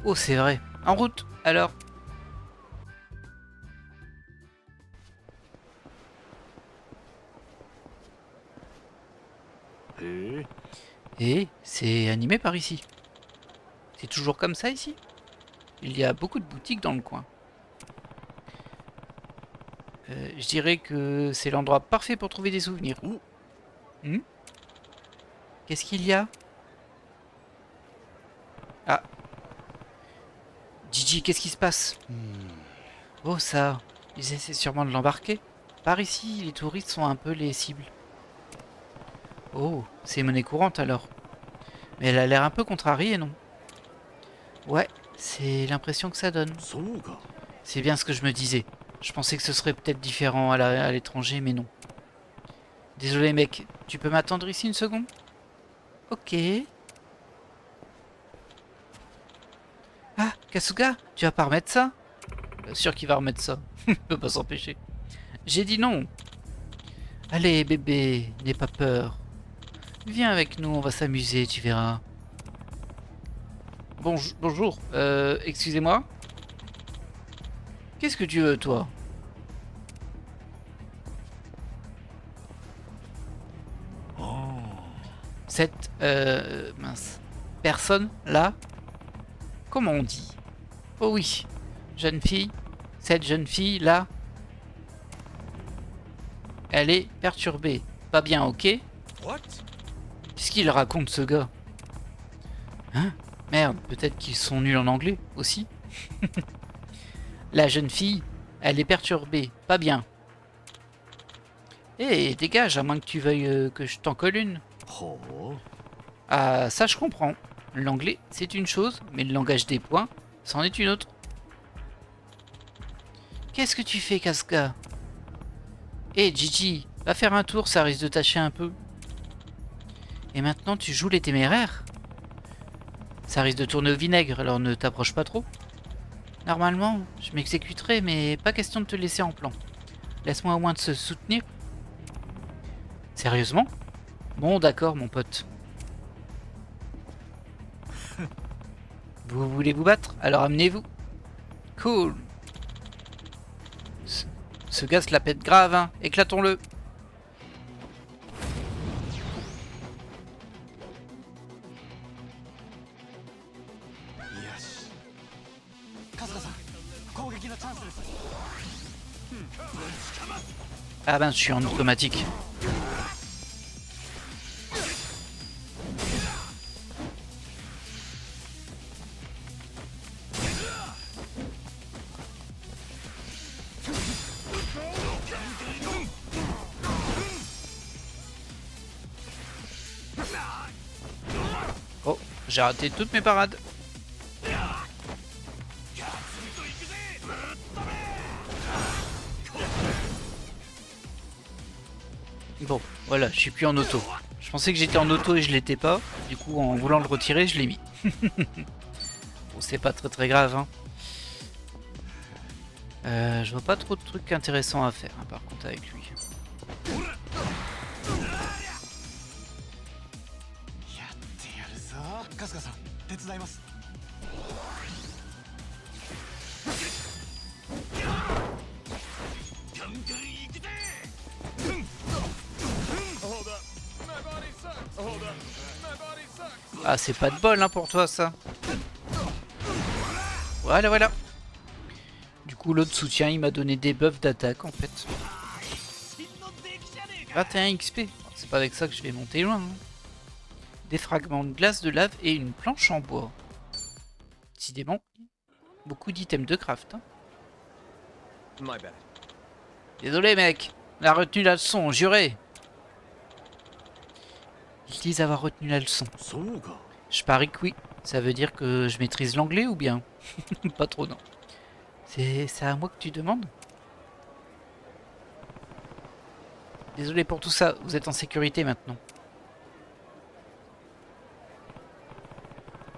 Oh, c'est vrai. En route, alors. Et c'est animé par ici. C'est toujours comme ça ici? Il y a beaucoup de boutiques dans le coin. Je dirais que c'est l'endroit parfait pour trouver des souvenirs. Hmm? Qu'est-ce qu'il y a? Ah. Gigi, qu'est-ce qui se passe? Oh ça, ils essaient sûrement de l'embarquer. Par ici, les touristes sont un peu les cibles. Oh, c'est monnaie courante alors. Mais elle a l'air un peu contrariée, non? Ouais, c'est l'impression que ça donne. そうか C'est bien ce que je me disais. Je pensais que ce serait peut-être différent à l'étranger, mais non. Désolé mec, tu peux m'attendre ici une seconde? Ok. Ah, Kasuga, tu vas pas remettre ça? Bien sûr qu'il va remettre ça. Il peut pas s'empêcher. J'ai dit non. Allez bébé, n'aie pas peur. Viens avec nous, on va s'amuser, tu verras. Bonjour, excusez-moi. Qu'est-ce que tu veux, toi? Cette, mince, personne, là? Comment on dit? Oh oui, jeune fille, cette jeune fille, là, elle est perturbée. Pas bien, ok? Qu'est-ce qu'il raconte, ce gars? Hein? Merde, peut-être qu'ils sont nuls en anglais, aussi? La jeune fille, elle est perturbée, pas bien. Eh, dégage, à moins que tu veuilles que je t'en colle une. ほう Ah, ça je comprends. L'anglais, c'est une chose, mais le langage des points, c'en est une autre. Qu'est-ce que tu fais, Casca? Eh, Gigi, va faire un tour, ça risque de tâcher un peu. Et maintenant, tu joues les téméraires? Ça risque de tourner au vinaigre, alors ne t'approche pas trop. Normalement, je m'exécuterai, mais pas question de te laisser en plan. Laisse-moi au moins de se soutenir. Sérieusement? Bon, d'accord, mon pote. Vous voulez vous battre? Alors amenez-vous. Cool. Ce gars se la pète grave, hein. Éclatons-le. Ah ben, je suis en automatique. Oh, j'ai raté toutes mes parades. Bon, voilà, je suis plus en auto. Je pensais que j'étais en auto et je l'étais pas. Du coup, en voulant le retirer, je l'ai mis. Bon, c'est pas très grave, hein. Je vois pas trop de trucs intéressants à faire, hein, par contre, avec lui. やってやるぞ春日さん手伝います Ah, c'est pas de bol, hein, pour toi, ça. Voilà, voilà. Du coup, l'autre soutien, il m'a donné des buffs d'attaque, en fait. 21 XP. C'est pas avec ça que je vais monter loin, hein. Des fragments de glace, de lave et une planche en bois. Décidément, beaucoup d'items de craft, hein. Désolé, mec. On a retenu la leçon, juré. Ils disent avoir retenu la leçon. そうか Je parie que oui. Ça veut dire que je maîtrise l'anglais ou bien? Pas trop, non. C'est à moi que tu demandes? Désolé pour tout ça, vous êtes en sécurité maintenant.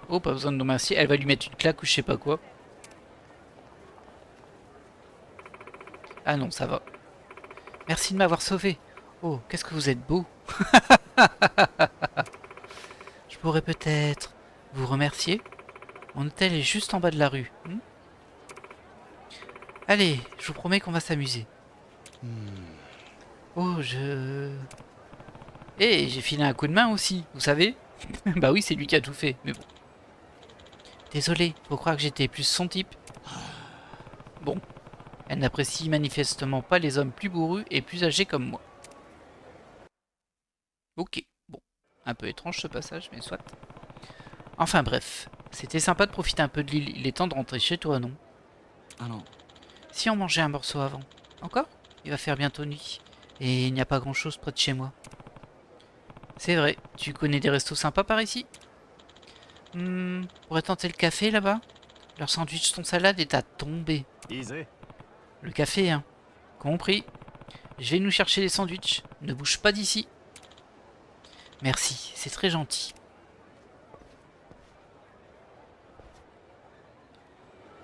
Oh, pas besoin de nous remercier. Elle va lui mettre une claque ou je sais pas quoi. Ah non, ça va. Merci de m'avoir sauvé. Oh, qu'est-ce que vous êtes beau. Je pourrais peut-être vous remercier. Mon hôtel est juste en bas de la rue. Allez, je vous promets qu'on va s'amuser. Oh, Eh, j'ai filé un coup de main aussi, vous savez. Bah oui, c'est lui qui a tout fait, mais bon. Désolé, faut croire que j'étais plus son type. Bon, elle n'apprécie manifestement pas les hommes plus bourrus et plus âgés comme moi. Ok, bon. Un peu étrange ce passage, mais soit. Enfin bref, c'était sympa de profiter un peu de l'île. Il est temps de rentrer chez toi, non?あの Si on mangeait un morceau avant. Encore? Il va faire bientôt nuit. Et il n'y a pas grand chose près de chez moi. C'est vrai, tu connais des restos sympas par ici? Pourrait tenter le café là-bas? Leur sandwich ton salade est à tomber. いいぜ Le café, hein. Compris. Je vais nous chercher les sandwichs. Ne bouge pas d'ici. Merci, c'est très gentil.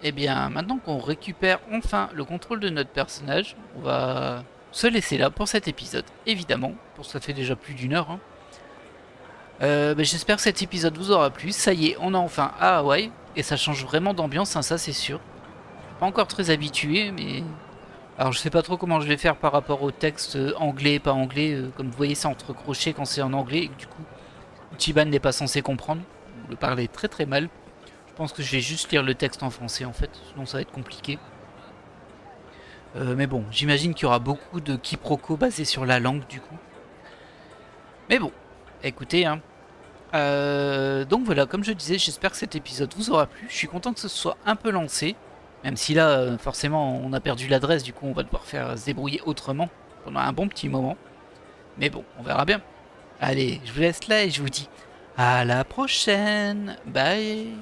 Eh bien, maintenant qu'on récupère enfin le contrôle de notre personnage, on va se laisser là pour cet épisode, évidemment, pour ça fait déjà plus d'1 heure. Hein. J'espère que cet épisode vous aura plu. Ça y est, on est enfin à Hawaï, et ça change vraiment d'ambiance, hein, ça c'est sûr. Pas encore très habitué, mais... Alors je sais pas trop comment je vais faire par rapport au texte anglais, pas anglais, comme vous voyez c'est entre crochets quand c'est en anglais, et que du coup, Ichiban n'est pas censé comprendre, ou le parler très très mal. Je pense que je vais juste lire le texte en français en fait, sinon ça va être compliqué. Mais bon, j'imagine qu'il y aura beaucoup de quiproquos basés sur la langue du coup. Mais bon, écoutez, hein. Donc voilà, comme je disais, j'espère que cet épisode vous aura plu. Je suis content que ce soit un peu lancé. Même si là, forcément, on a perdu l'adresse, du coup on va devoir faire se débrouiller autrement pendant un bon petit moment. Mais bon, on verra bien. Allez, je vous laisse là et je vous dis à la prochaine. Bye.